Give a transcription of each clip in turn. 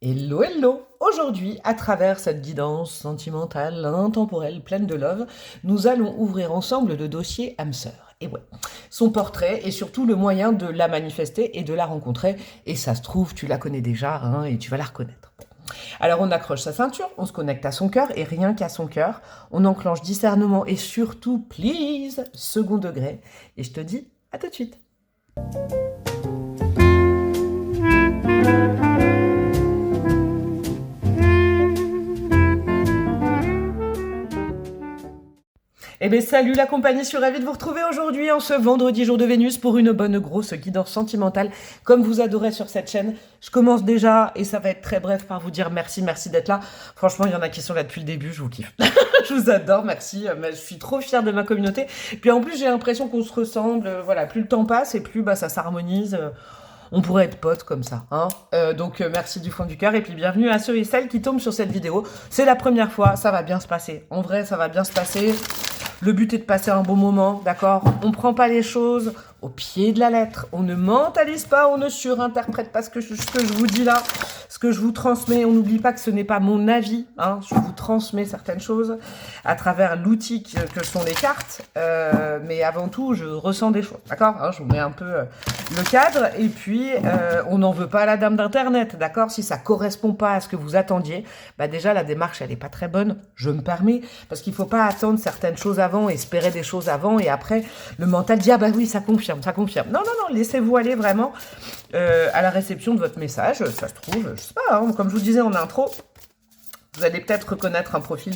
Hello, hello! Aujourd'hui, à travers cette guidance sentimentale, intemporelle, pleine de love, nous allons ouvrir ensemble le dossier âme sœur. Et ouais, son portrait et surtout le moyen de la manifester et de la rencontrer. Et ça se trouve, tu la connais déjà hein, et tu vas la reconnaître. Alors on accroche sa ceinture, on se connecte à son cœur et rien qu'à son cœur, on enclenche discernement et surtout, please, second degré. Et je te dis à tout de suite. Eh bien salut la compagnie, je suis ravie de vous retrouver aujourd'hui en ce vendredi jour de Vénus pour une bonne grosse guidance sentimentale comme vous adorez sur cette chaîne. Je commence déjà et ça va être très bref par vous dire merci d'être là. Franchement il y en a qui sont là depuis le début, je vous kiffe. Je vous adore, merci, je suis trop fière de ma communauté. Puis en plus j'ai l'impression qu'on se ressemble, voilà, plus le temps passe et plus ça s'harmonise. On pourrait être potes comme ça, hein. Donc merci du fond du cœur et puis bienvenue à ceux et celles qui tombent sur cette vidéo. C'est la première fois, ça va bien se passer. En vrai ça va bien se passer. Le but est de passer un bon moment, d'accord? On ne prend pas les choses au pied de la lettre. On ne mentalise pas, on ne surinterprète pas ce que je vous dis là, ce que je vous transmets. On n'oublie pas que ce n'est pas mon avis. Hein, je vous transmets certaines choses à travers l'outil que sont les cartes. Mais avant tout, je ressens des choses, d'accord? Hein, je vous mets un peu le cadre. Et puis, on n'en veut pas à la dame d'Internet, d'accord? Si ça ne correspond pas à ce que vous attendiez, bah déjà, la démarche, elle n'est pas très bonne. Je me permets. Parce qu'il ne faut pas attendre certaines choses avant, espérer des choses avant. Et après, le mental dit, ah bah oui, ça confirme, ça confirme. Non, non, non, laissez-vous aller vraiment à la réception de votre message. Ça se trouve, je sais pas, hein, comme je vous disais en intro, vous allez peut-être reconnaître un profil,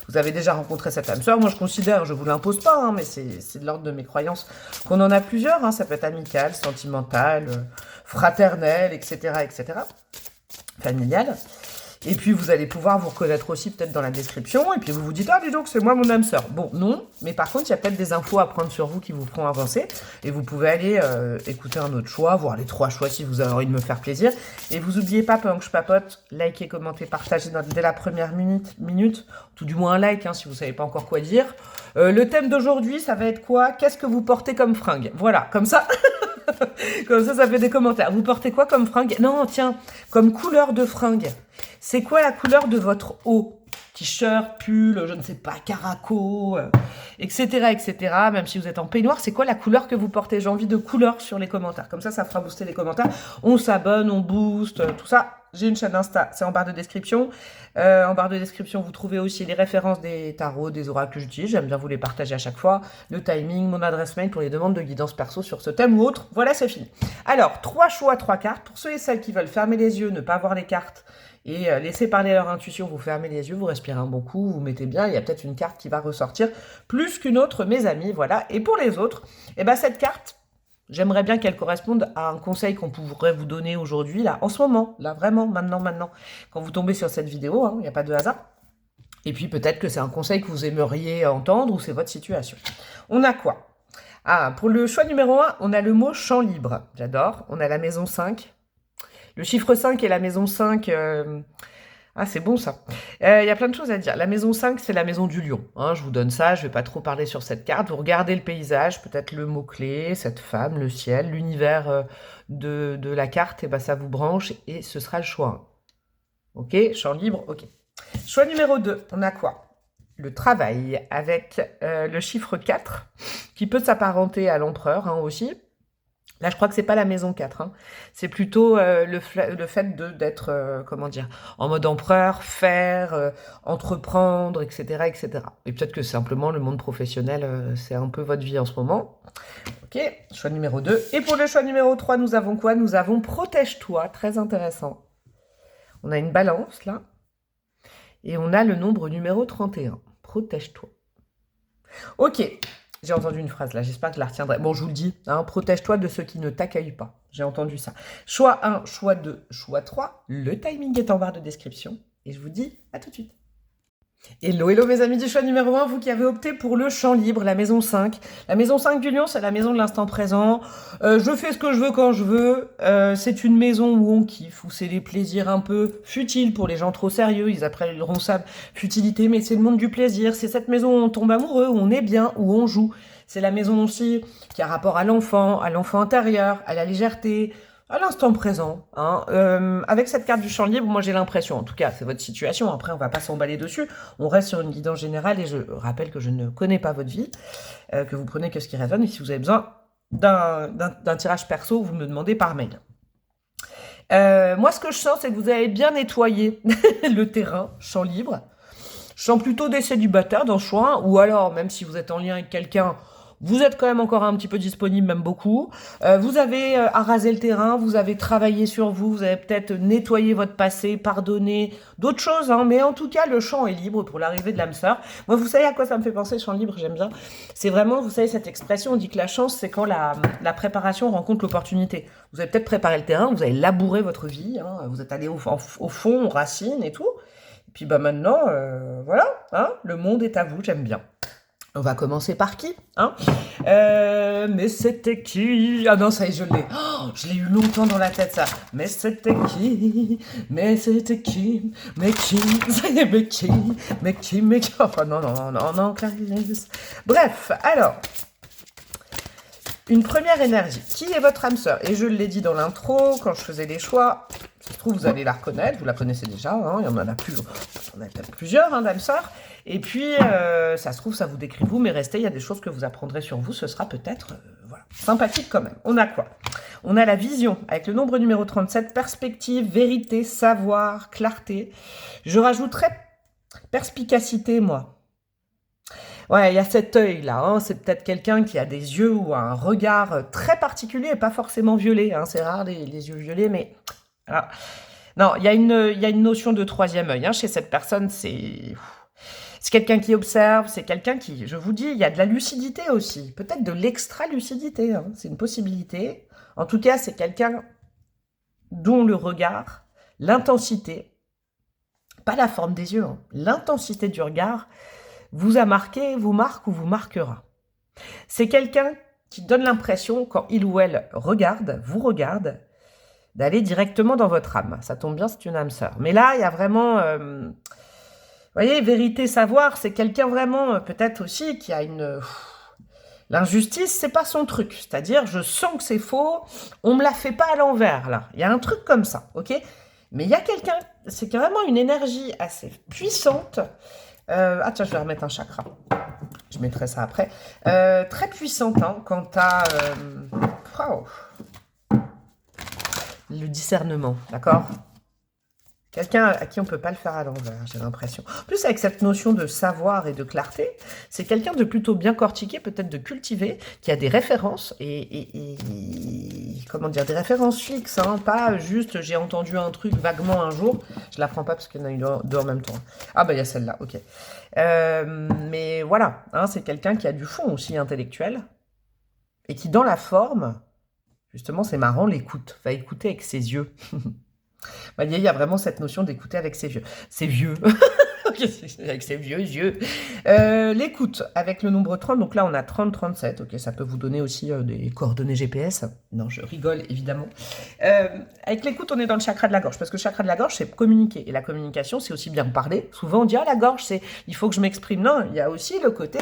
vous avez déjà rencontré cette âme sœur. Moi, je considère, je ne vous l'impose pas, hein, mais c'est de l'ordre de mes croyances qu'on en a plusieurs. Hein, ça peut être amical, sentimental, fraternel, etc., familial. Et puis, vous allez pouvoir vous reconnaître aussi peut-être dans la description. Et puis, vous vous dites, ah, dis donc, c'est moi mon âme sœur. Bon, non. Mais par contre, il y a peut-être des infos à prendre sur vous qui vous feront avancer. Et vous pouvez aller écouter un autre choix, voir les 3 choix si vous avez envie de me faire plaisir. Et vous n'oubliez pas, pendant que je papote, likez, commentez, partagez dès la première minute. Tout du moins un like, hein, si vous ne savez pas encore quoi dire. Le thème d'aujourd'hui, ça va être quoi? Qu'est-ce que vous portez comme fringue? Voilà, comme ça... Comme ça fait des commentaires. Vous portez quoi comme fringue? Non, tiens, comme couleur de fringue. C'est quoi la couleur de votre haut? T-shirt, pull, je ne sais pas, caraco, etc. Même si vous êtes en peignoir, c'est quoi la couleur que vous portez? J'ai envie de couleur sur les commentaires. Comme ça fera booster les commentaires. On s'abonne, on booste, tout ça. J'ai une chaîne Insta, c'est en barre de description. En barre de description, vous trouvez aussi les références des tarots, des oracles que j'utilise. J'aime bien vous les partager à chaque fois. Le timing, mon adresse mail pour les demandes de guidance perso sur ce thème ou autre. Voilà, c'est fini. Alors, 3 choix, 3 cartes. Pour ceux et celles qui veulent fermer les yeux, ne pas voir les cartes et laisser parler leur intuition, vous fermez les yeux, vous respirez un bon coup, vous mettez bien. Il y a peut-être une carte qui va ressortir plus qu'une autre, mes amis. Voilà. Et pour les autres, eh ben, cette carte... J'aimerais bien qu'elle corresponde à un conseil qu'on pourrait vous donner aujourd'hui, là, en ce moment, là, vraiment, maintenant. Quand vous tombez sur cette vidéo, hein, il n'y a pas de hasard. Et puis peut-être que c'est un conseil que vous aimeriez entendre ou c'est votre situation. On a quoi? Ah, pour le choix numéro 1, on a le mot champ libre. J'adore. On a la maison 5. Le chiffre 5 et la maison 5... Ah, c'est bon ça. Il y a plein de choses à dire. La maison 5, c'est la maison du lion. Hein, je vous donne ça, je ne vais pas trop parler sur cette carte. Vous regardez le paysage, peut-être le mot-clé, cette femme, le ciel, l'univers de la carte, et ben ça vous branche et ce sera le choix 1. Ok, champ libre, ok. Choix numéro 2, on a quoi? Le travail avec le chiffre 4, qui peut s'apparenter à l'empereur hein, aussi. Là, je crois que c'est pas la maison 4. Hein. C'est plutôt le fait d'être, comment dire, en mode empereur, faire, entreprendre, etc. Et peut-être que simplement le monde professionnel, c'est un peu votre vie en ce moment. Ok, choix numéro 2. Et pour le choix numéro 3, nous avons quoi? Nous avons protège-toi, très intéressant. On a une balance, là. Et on a le nombre numéro 31. Protège-toi. Ok. J'ai entendu une phrase là, j'espère que je la retiendrai. Bon, je vous le dis, hein, protège-toi de ceux qui ne t'accueillent pas. J'ai entendu ça. Choix 1, choix 2, choix 3. Le timing est en barre de description. Et je vous dis à tout de suite. Hello, hello mes amis du choix numéro 1, vous qui avez opté pour le champ libre, la maison 5. La maison 5 du lion, c'est la maison de l'instant présent. Je fais ce que je veux quand je veux. C'est une maison où on kiffe, où c'est des plaisirs un peu futiles pour les gens trop sérieux. Ils appelleront ça futilité, mais c'est le monde du plaisir. C'est cette maison où on tombe amoureux, où on est bien, où on joue. C'est la maison aussi qui a rapport à l'enfant intérieur, à la légèreté. à l'instant présent. Hein. Avec cette carte du champ libre, moi j'ai l'impression, en tout cas c'est votre situation, après on va pas s'emballer dessus, on reste sur une guidance générale et je rappelle que je ne connais pas votre vie, que vous prenez que ce qui résonne et si vous avez besoin d'un tirage perso, vous me demandez par mail. Moi ce que je sens c'est que vous avez bien nettoyé le terrain, champ libre. Je sens plutôt des célibataires dans ce choix, ou alors, même si vous êtes en lien avec quelqu'un, vous êtes quand même encore un petit peu disponible, même beaucoup. Vous avez arasé le terrain, vous avez travaillé sur vous, vous avez peut-être nettoyé votre passé, pardonné, d'autres choses, hein, mais en tout cas, le champ est libre pour l'arrivée de l'âme sœur. Moi, vous savez à quoi ça me fait penser, champ libre, j'aime bien. C'est vraiment, vous savez, cette expression, on dit que la chance, c'est quand la préparation rencontre l'opportunité. Vous avez peut-être préparé le terrain, vous avez labouré votre vie, hein, vous êtes allé au fond, aux racines et tout. Et puis bah maintenant, voilà, hein, le monde est à vous, j'aime bien. On va commencer par qui, hein mais c'était qui? Ah non, ça y est, je l'ai. Oh, je l'ai eu longtemps dans la tête, ça. Mais c'était qui? Mais c'était qui? Mais qui? Ça y est, mais qui? Mais qui? Mais qui? Oh non, non, non, non, Clarisse. Bref, alors... Une première énergie. Qui est votre âme sœur? Et je l'ai dit dans l'intro, quand je faisais les choix, ça se trouve, vous allez la reconnaître, vous la connaissez déjà, hein, il y en a plus, on a peut-être plusieurs hein, d'âmes sœurs. Et puis, ça se trouve, ça vous décrit vous, mais restez, il y a des choses que vous apprendrez sur vous, ce sera peut-être voilà, sympathique quand même. On a quoi? On a la vision, avec le nombre numéro 37, perspective, vérité, savoir, clarté. Je rajouterais perspicacité, moi. Ouais, il y a cet œil-là, hein. C'est peut-être quelqu'un qui a des yeux ou un regard très particulier, et pas forcément violet, hein. C'est rare les yeux violets, mais... Ah. Non, il y a une notion de troisième œil, hein. Chez cette personne, c'est quelqu'un qui observe, c'est quelqu'un qui, je vous dis, il y a de la lucidité aussi, peut-être de l'extra-lucidité, hein. C'est une possibilité. En tout cas, c'est quelqu'un dont le regard, l'intensité, pas la forme des yeux, hein, l'intensité du regard, vous a marqué, vous marque ou vous marquera. C'est quelqu'un qui donne l'impression, quand il ou elle regarde, vous regarde, d'aller directement dans votre âme. Ça tombe bien, c'est une âme sœur. Mais là, il y a vraiment... vous voyez, vérité, savoir, c'est quelqu'un vraiment, peut-être aussi, qui a une... L'injustice, c'est pas son truc. C'est-à-dire, je sens que c'est faux, on me la fait pas à l'envers, là. Il y a un truc comme ça, ok? Mais il y a quelqu'un, c'est vraiment une énergie assez puissante. Ah tiens, je vais remettre un chakra. Je mettrai ça après. Très puissante, hein, quant à... wow. Le discernement, d'accord? Quelqu'un à qui on ne peut pas le faire à l'envers, j'ai l'impression. En plus, avec cette notion de savoir et de clarté, c'est quelqu'un de plutôt bien cortiqué, peut-être de cultivé, qui a des références, et comment dire, des références fixes, hein, pas juste j'ai entendu un truc vaguement un jour, je la prends pas parce qu'il y en a eu deux en même temps. Ah bah il y a celle-là, ok. Mais voilà, hein, c'est quelqu'un qui a du fond aussi intellectuel, et qui dans la forme, justement c'est marrant, l'écoute, va écouter avec ses yeux. Vous voyez, il y a vraiment cette notion d'écouter avec ses vieux. Ses vieux. Avec ses vieux yeux. L'écoute avec le nombre 30. Donc là, on a 30, 37. Ok, ça peut vous donner aussi des coordonnées GPS. Non, je rigole, évidemment. Avec l'écoute, on est dans le chakra de la gorge. Parce que le chakra de la gorge, c'est communiquer. Et la communication, c'est aussi bien parler. Souvent, on dit, ah, la gorge, c'est il faut que je m'exprime. Non, il y a aussi le côté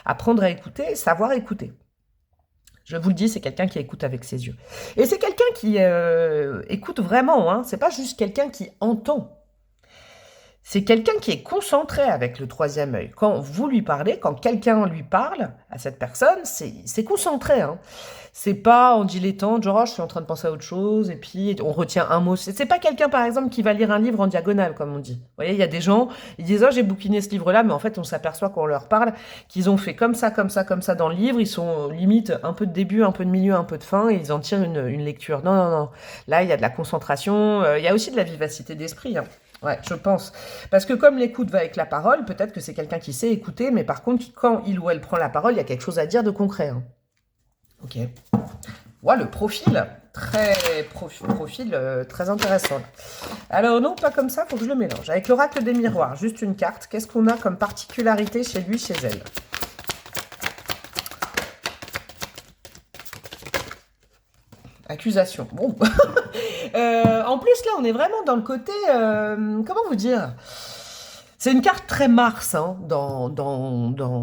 apprendre à écouter, savoir écouter. Je vous le dis, c'est quelqu'un qui écoute avec ses yeux. Et c'est quelqu'un qui écoute vraiment, hein. C'est pas juste quelqu'un qui entend. C'est quelqu'un qui est concentré avec le troisième œil. Quand vous lui parlez, quand quelqu'un lui parle à cette personne, c'est concentré, hein. C'est pas en dilettante, genre oh, je suis en train de penser à autre chose, et puis on retient un mot. C'est pas quelqu'un, par exemple, qui va lire un livre en diagonale, comme on dit. Vous voyez, il y a des gens, ils disent oh, j'ai bouquiné ce livre-là, mais en fait, on s'aperçoit quand on leur parle qu'ils ont fait comme ça, comme ça, comme ça dans le livre. Ils sont limite un peu de début, un peu de milieu, un peu de fin, et ils en tirent une lecture. Non, non, non. Là, il y a de la concentration, il y a aussi de la vivacité d'esprit, hein. Ouais, je pense. Parce que comme l'écoute va avec la parole, peut-être que c'est quelqu'un qui sait écouter, mais par contre, quand il ou elle prend la parole, il y a quelque chose à dire de concret, hein. Ok. Ouais, le profil, profil très intéressant. Alors non, pas comme ça, faut que je le mélange. Avec l'oracle des miroirs, juste une carte. Qu'est-ce qu'on a comme particularité chez lui, chez elle? Accusation. Bon. En plus, là, on est vraiment dans le côté... comment vous dire? C'est une carte très Mars, hein,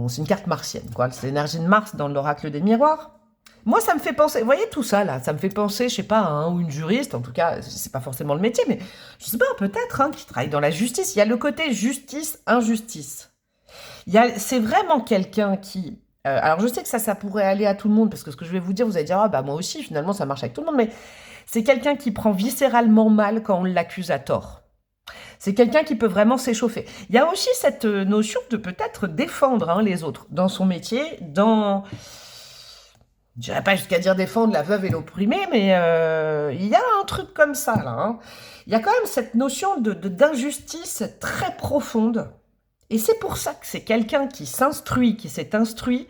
c'est une carte martienne, quoi. C'est l'énergie de Mars dans l'oracle des miroirs. Moi, ça me fait penser, vous voyez tout ça là, ça me fait penser, je sais pas, à un ou une juriste, en tout cas, c'est pas forcément le métier, mais je sais pas, peut-être, hein, qui travaille dans la justice. Il y a le côté justice, injustice. C'est vraiment quelqu'un qui... alors je sais que ça pourrait aller à tout le monde, parce que ce que je vais vous dire, vous allez dire, ah bah moi aussi, finalement, ça marche avec tout le monde, mais c'est quelqu'un qui prend viscéralement mal quand on l'accuse à tort. C'est quelqu'un qui peut vraiment s'échauffer. Il y a aussi cette notion de peut-être défendre hein, les autres dans son métier, dans... Je dirais pas jusqu'à dire défendre la veuve et l'opprimé, mais il y a un truc comme ça, là. Hein. Il y a quand même cette notion d'injustice très profonde. Et c'est pour ça que c'est quelqu'un qui s'instruit, qui s'est instruit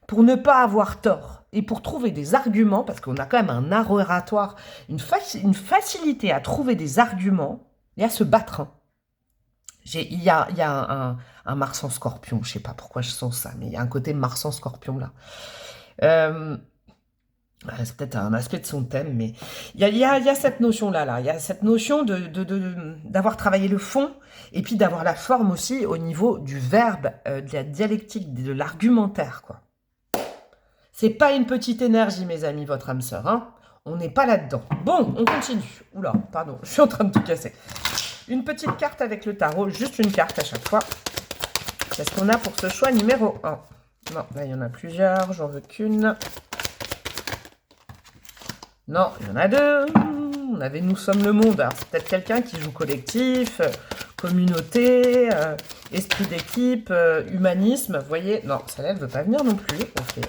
pour ne pas avoir tort et pour trouver des arguments, parce qu'on a quand même un art oratoire, une facilité à trouver des arguments et à se battre. Hein. Il y a un Mars en Scorpion, je sais pas pourquoi je sens ça, mais il y a un côté Mars en Scorpion là. C'est peut-être un aspect de son thème, mais il y a cette notion-là. Il y a cette notion d'avoir travaillé le fond, et puis d'avoir la forme aussi au niveau du verbe, de la dialectique, de l'argumentaire, quoi. C'est pas une petite énergie, mes amis, votre âme sœur, hein. On n'est pas là-dedans. Bon, on continue. Oula, pardon, je suis en train de tout casser. Une petite carte avec le tarot, juste une carte à chaque fois. Qu'est-ce qu'on a pour ce choix numéro 1 ? Non, là, il y en a plusieurs, j'en veux qu'une. Non, il y en a deux. On avait Nous sommes le monde. Alors, c'est peut-être quelqu'un qui joue collectif, communauté, esprit d'équipe, humanisme. Vous voyez, non, celle-là, elle ne veut pas venir non plus. Ok.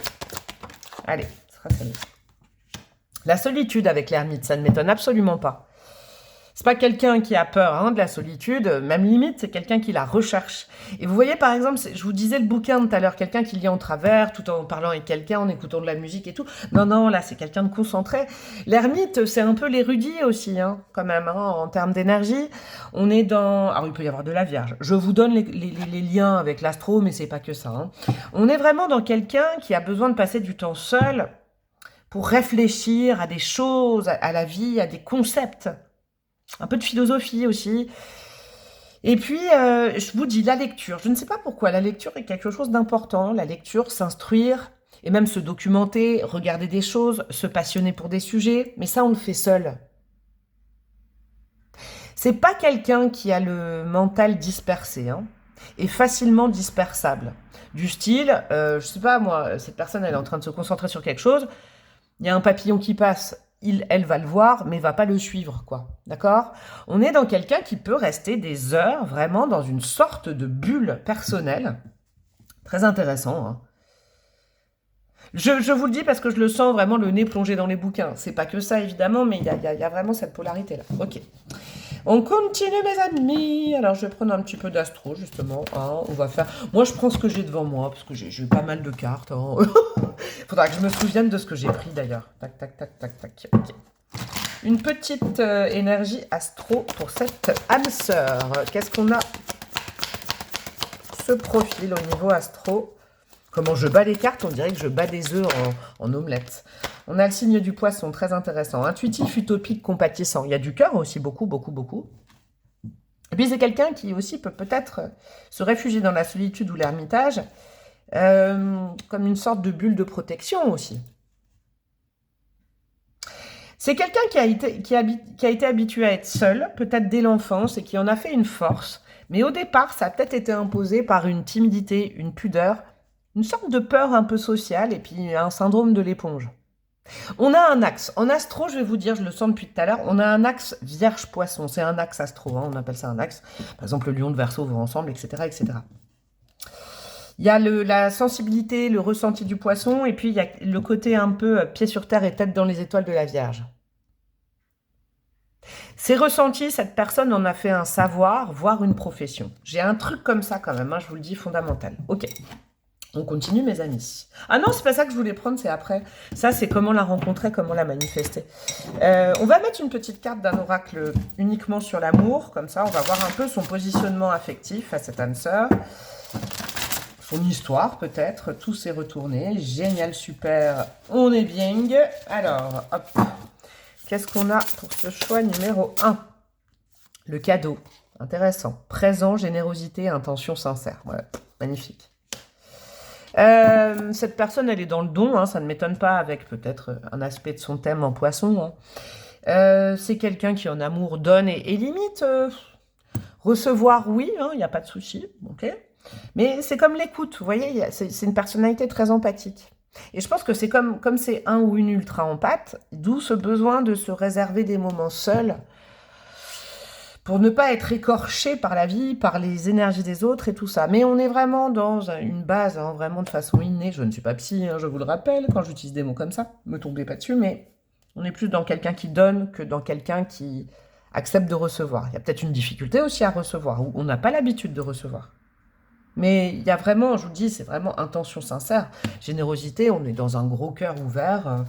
Allez, ce sera celle-là. La solitude avec l'ermite, ça ne m'étonne absolument pas. C'est pas quelqu'un qui a peur hein, de la solitude, même limite, c'est quelqu'un qui la recherche. Et vous voyez, par exemple, je vous disais le bouquin tout à l'heure, quelqu'un qui lit en travers, tout en parlant avec quelqu'un, en écoutant de la musique et tout. Non, là, c'est quelqu'un de concentré. L'ermite, c'est un peu l'érudit aussi, hein, quand même, hein, en termes d'énergie. On est dans... Alors, il peut y avoir de la Vierge. Je vous donne les liens avec l'astro, mais c'est pas que ça. Hein. On est vraiment dans quelqu'un qui a besoin de passer du temps seul pour réfléchir à des choses, à la vie, à des concepts. Un peu de philosophie aussi. Et puis, je vous dis, la lecture. Je ne sais pas pourquoi, la lecture est quelque chose d'important. La lecture, s'instruire, et même se documenter, regarder des choses, se passionner pour des sujets. Mais ça, on le fait seul. C'est pas quelqu'un qui a le mental dispersé, hein, et facilement dispersable. Du style, je sais pas moi, cette personne, elle est en train de se concentrer sur quelque chose. Il y a un papillon qui passe. Elle va le voir, mais va pas le suivre, quoi. D'accord ? On est dans quelqu'un qui peut rester des heures, vraiment, dans une sorte de bulle personnelle. Très intéressant, hein. Je vous le dis parce que je le sens vraiment le nez plongé dans les bouquins. C'est pas que ça, évidemment, mais il y a vraiment cette polarité-là. Ok. On continue, mes amis. Alors, je vais prendre un petit peu d'astro, justement. Hein. On va faire... Moi, je prends ce que j'ai devant moi, parce que j'ai pas mal de cartes. Hein. Faudra que je me souvienne de ce que j'ai pris, d'ailleurs. Tac, tac, tac, tac, tac. Ok. Une petite énergie astro pour cette âme sœur. Qu'est-ce qu'on a ? Ce profil au niveau astro. Comment je bats les cartes, on dirait que je bats des œufs en omelette. On a le signe du poisson, très intéressant. Intuitif, utopique, compatissant. Il y a du cœur aussi, beaucoup, beaucoup, beaucoup. Et puis c'est quelqu'un qui aussi peut peut-être se réfugier dans la solitude ou l'ermitage, comme une sorte de bulle de protection aussi. C'est quelqu'un qui a été habitué à être seul, peut-être dès l'enfance, et qui en a fait une force. Mais au départ, ça a peut-être été imposé par une timidité, une pudeur, une sorte de peur un peu sociale, et puis un syndrome de l'éponge. On a un axe. En astro, je vais vous dire, je le sens depuis tout à l'heure, on a un axe Vierge-Poisson. C'est un axe astro, hein, on appelle ça un axe. Par exemple, le lion de Verseau vont ensemble, etc., etc. Il y a la sensibilité, le ressenti du poisson, et puis il y a le côté un peu pied sur terre et tête dans les étoiles de la Vierge. Ces ressentis, cette personne en a fait un savoir, voire une profession. J'ai un truc comme ça quand même, hein, je vous le dis, fondamental. Ok. On continue, mes amis. Ah non, c'est pas ça que je voulais prendre, c'est après. Ça, c'est comment la rencontrer, comment la manifester. On va mettre une petite carte d'un oracle uniquement sur l'amour. Comme ça, on va voir un peu son positionnement affectif à cette âme sœur. Son histoire, peut-être. Tout s'est retourné. Génial, super. On est bien. Alors, hop. Qu'est-ce qu'on a pour ce choix numéro 1 ? Le cadeau. Intéressant. Présent, générosité, intention sincère. Ouais, magnifique. Cette personne, elle est dans le don, hein, ça ne m'étonne pas, avec peut-être un aspect de son thème en poisson. Hein. C'est quelqu'un qui en amour donne et limite recevoir, oui, il n'y a pas de souci, ok. Mais c'est comme l'écoute, vous voyez, c'est une personnalité très empathique. Et je pense que c'est comme c'est un ou une ultra empathe, d'où ce besoin de se réserver des moments seuls pour ne pas être écorché par la vie, par les énergies des autres et tout ça. Mais on est vraiment dans une base, hein, vraiment de façon innée. Je ne suis pas psy, hein, je vous le rappelle, quand j'utilise des mots comme ça, me tombez pas dessus, mais on est plus dans quelqu'un qui donne que dans quelqu'un qui accepte de recevoir. Il y a peut-être une difficulté aussi à recevoir, où on n'a pas l'habitude de recevoir. Mais il y a vraiment, je vous dis, c'est vraiment intention sincère. Générosité, on est dans un gros cœur ouvert.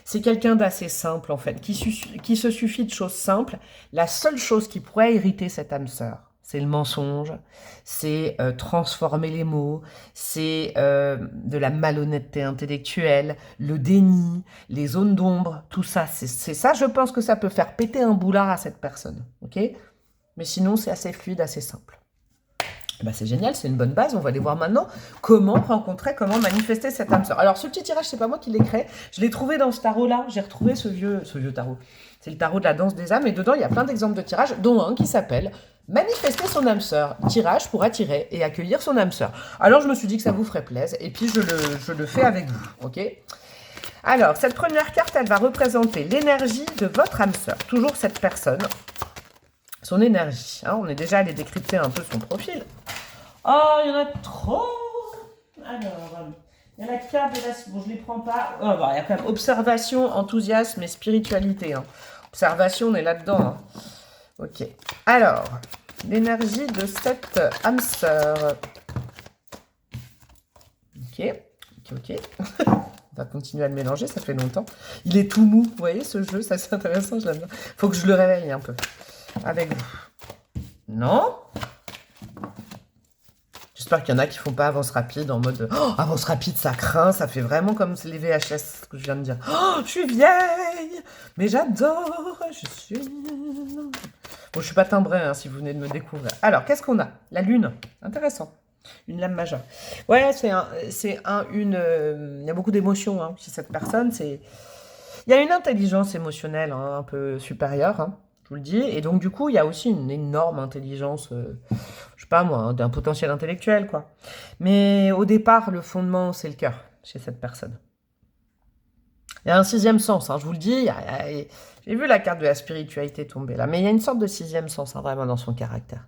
C'est quelqu'un d'assez simple, en fait, qui se suffit de choses simples. La seule chose qui pourrait irriter cette âme sœur, c'est le mensonge, c'est transformer les mots, c'est de la malhonnêteté intellectuelle, le déni, les zones d'ombre, tout ça. C'est ça, je pense que ça peut faire péter un boulard à cette personne, ok? Mais sinon, c'est assez fluide, assez simple. Ben c'est génial, c'est une bonne base. On va aller voir maintenant comment rencontrer, comment manifester cette âme sœur. Alors, ce petit tirage, c'est pas moi qui l'ai créé. Je l'ai trouvé dans ce tarot-là. J'ai retrouvé ce vieux tarot. C'est le tarot de la danse des âmes. Et dedans, il y a plein d'exemples de tirages, dont un qui s'appelle Manifester son âme sœur. Tirage pour attirer et accueillir son âme sœur. Alors, je me suis dit que ça vous ferait plaisir. Et puis, je le fais avec vous. Ok ? Alors, cette première carte, elle va représenter l'énergie de votre âme sœur. Toujours cette personne. Son énergie. Hein, on est déjà allé décrypter un peu son profil. Oh, il y en a trop. Alors, il y a la carte de la... Bon, je ne les prends pas. Oh, bon, il y a quand même observation, enthousiasme et spiritualité. Hein. Observation, on est là-dedans. Hein. Ok. Alors, l'énergie de cette âme sœur. Ok. On va continuer à le mélanger, ça fait longtemps. Il est tout mou, vous voyez, ce jeu, ça c'est intéressant, je l'aime bien. Faut que je le réveille un peu. Avec vous. Non. J'espère qu'il y en a qui font pas avance rapide en mode oh, avance rapide, ça craint, ça fait vraiment comme les VHS, ce que je viens de dire. Oh, je suis vieille, mais j'adore, je suis... Bon, je suis pas timbrée hein, si vous venez de me découvrir. Alors, qu'est-ce qu'on a? La lune, intéressant. Une lame majeure. Ouais, il y a beaucoup d'émotions hein, chez cette personne. Il y a une intelligence émotionnelle hein, un peu supérieure. Hein. Je vous le dis. Et donc, du coup, il y a aussi une énorme intelligence, je sais pas moi, hein, d'un potentiel intellectuel, quoi. Mais au départ, le fondement, c'est le cœur chez cette personne. Il y a un sixième sens, hein, je vous le dis. J'ai vu la carte de la spiritualité tomber là, mais il y a une sorte de sixième sens, hein, vraiment, dans son caractère.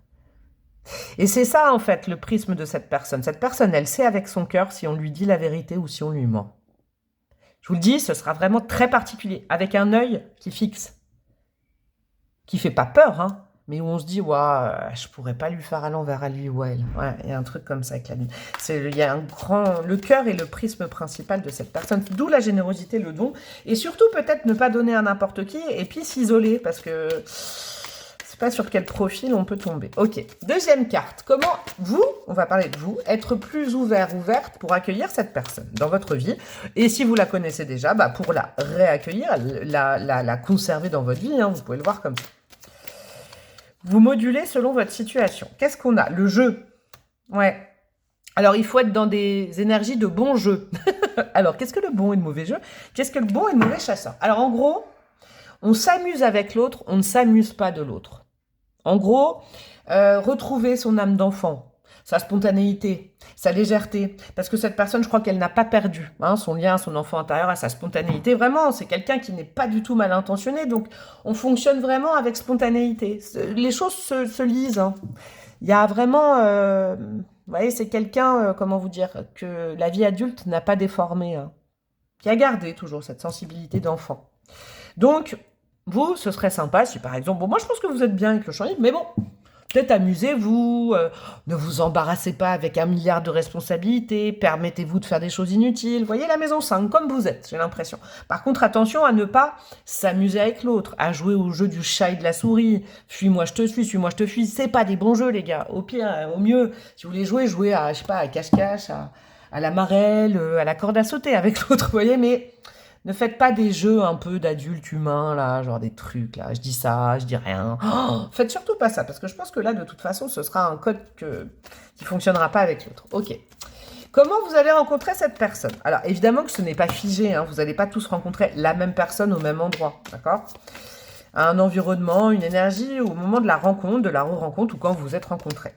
Et c'est ça, en fait, le prisme de cette personne. Cette personne, elle sait avec son cœur si on lui dit la vérité ou si on lui ment. Je vous le dis, ce sera vraiment très particulier, avec un œil qui fixe. Qui fait pas peur, hein, mais où on se dit, ouais, je pourrais pas lui faire à l'envers à lui ou à elle. Ouais, il y a un truc comme ça avec la lune. Il y a un grand... Le cœur est le prisme principal de cette personne, d'où la générosité, le don, et surtout peut-être ne pas donner à n'importe qui, et puis s'isoler, parce que c'est pas sur quel profil on peut tomber. Ok, deuxième carte. Comment vous, on va parler de vous, être plus ouverte pour accueillir cette personne dans votre vie, et si vous la connaissez déjà, bah pour la réaccueillir, la conserver dans votre vie, hein, vous pouvez le voir comme ça. Vous modulez selon votre situation. Qu'est-ce qu'on a? Le jeu. Ouais. Alors, il faut être dans des énergies de bon jeu. Alors, qu'est-ce que le bon et le mauvais jeu? Qu'est-ce que le bon et le mauvais chasseur? Alors, en gros, on s'amuse avec l'autre, on ne s'amuse pas de l'autre. En gros, retrouver son âme d'enfant, sa spontanéité, sa légèreté. Parce que cette personne, je crois qu'elle n'a pas perdu hein, son lien à son enfant intérieur, à sa spontanéité. Vraiment, c'est quelqu'un qui n'est pas du tout mal intentionné. Donc, on fonctionne vraiment avec spontanéité. Les choses se lisent. Hein. Il y a vraiment... vous voyez, c'est quelqu'un, comment vous dire, que la vie adulte n'a pas déformé. Hein, qui a gardé toujours cette sensibilité d'enfant. Donc, vous, ce serait sympa si, par exemple... Bon, moi, je pense que vous êtes bien avec le champ libre, mais bon... Peut-être amusez-vous, ne vous embarrassez pas avec 1 milliard de responsabilités, permettez-vous de faire des choses inutiles. Voyez la maison 5, comme vous êtes, j'ai l'impression. Par contre, attention à ne pas s'amuser avec l'autre, à jouer au jeu du chat et de la souris. Fuis-moi, je te suis, suis-moi, je te fuis. C'est pas des bons jeux, les gars. Au pire, au mieux, si vous voulez jouer à, je sais pas, à cache-cache, à la marelle, à la corde à sauter avec l'autre, vous voyez, mais... Ne faites pas des jeux un peu d'adultes humains, là, genre des trucs, là, je dis ça, je dis rien. Oh, faites surtout pas ça, parce que je pense que là, de toute façon, ce sera un code qui fonctionnera pas avec l'autre. Ok. Comment vous allez rencontrer cette personne? Alors, évidemment que ce n'est pas figé, hein, vous n'allez pas tous rencontrer la même personne au même endroit, d'accord? Un environnement, une énergie au moment de la rencontre, de la re-rencontre ou quand vous vous êtes rencontrés.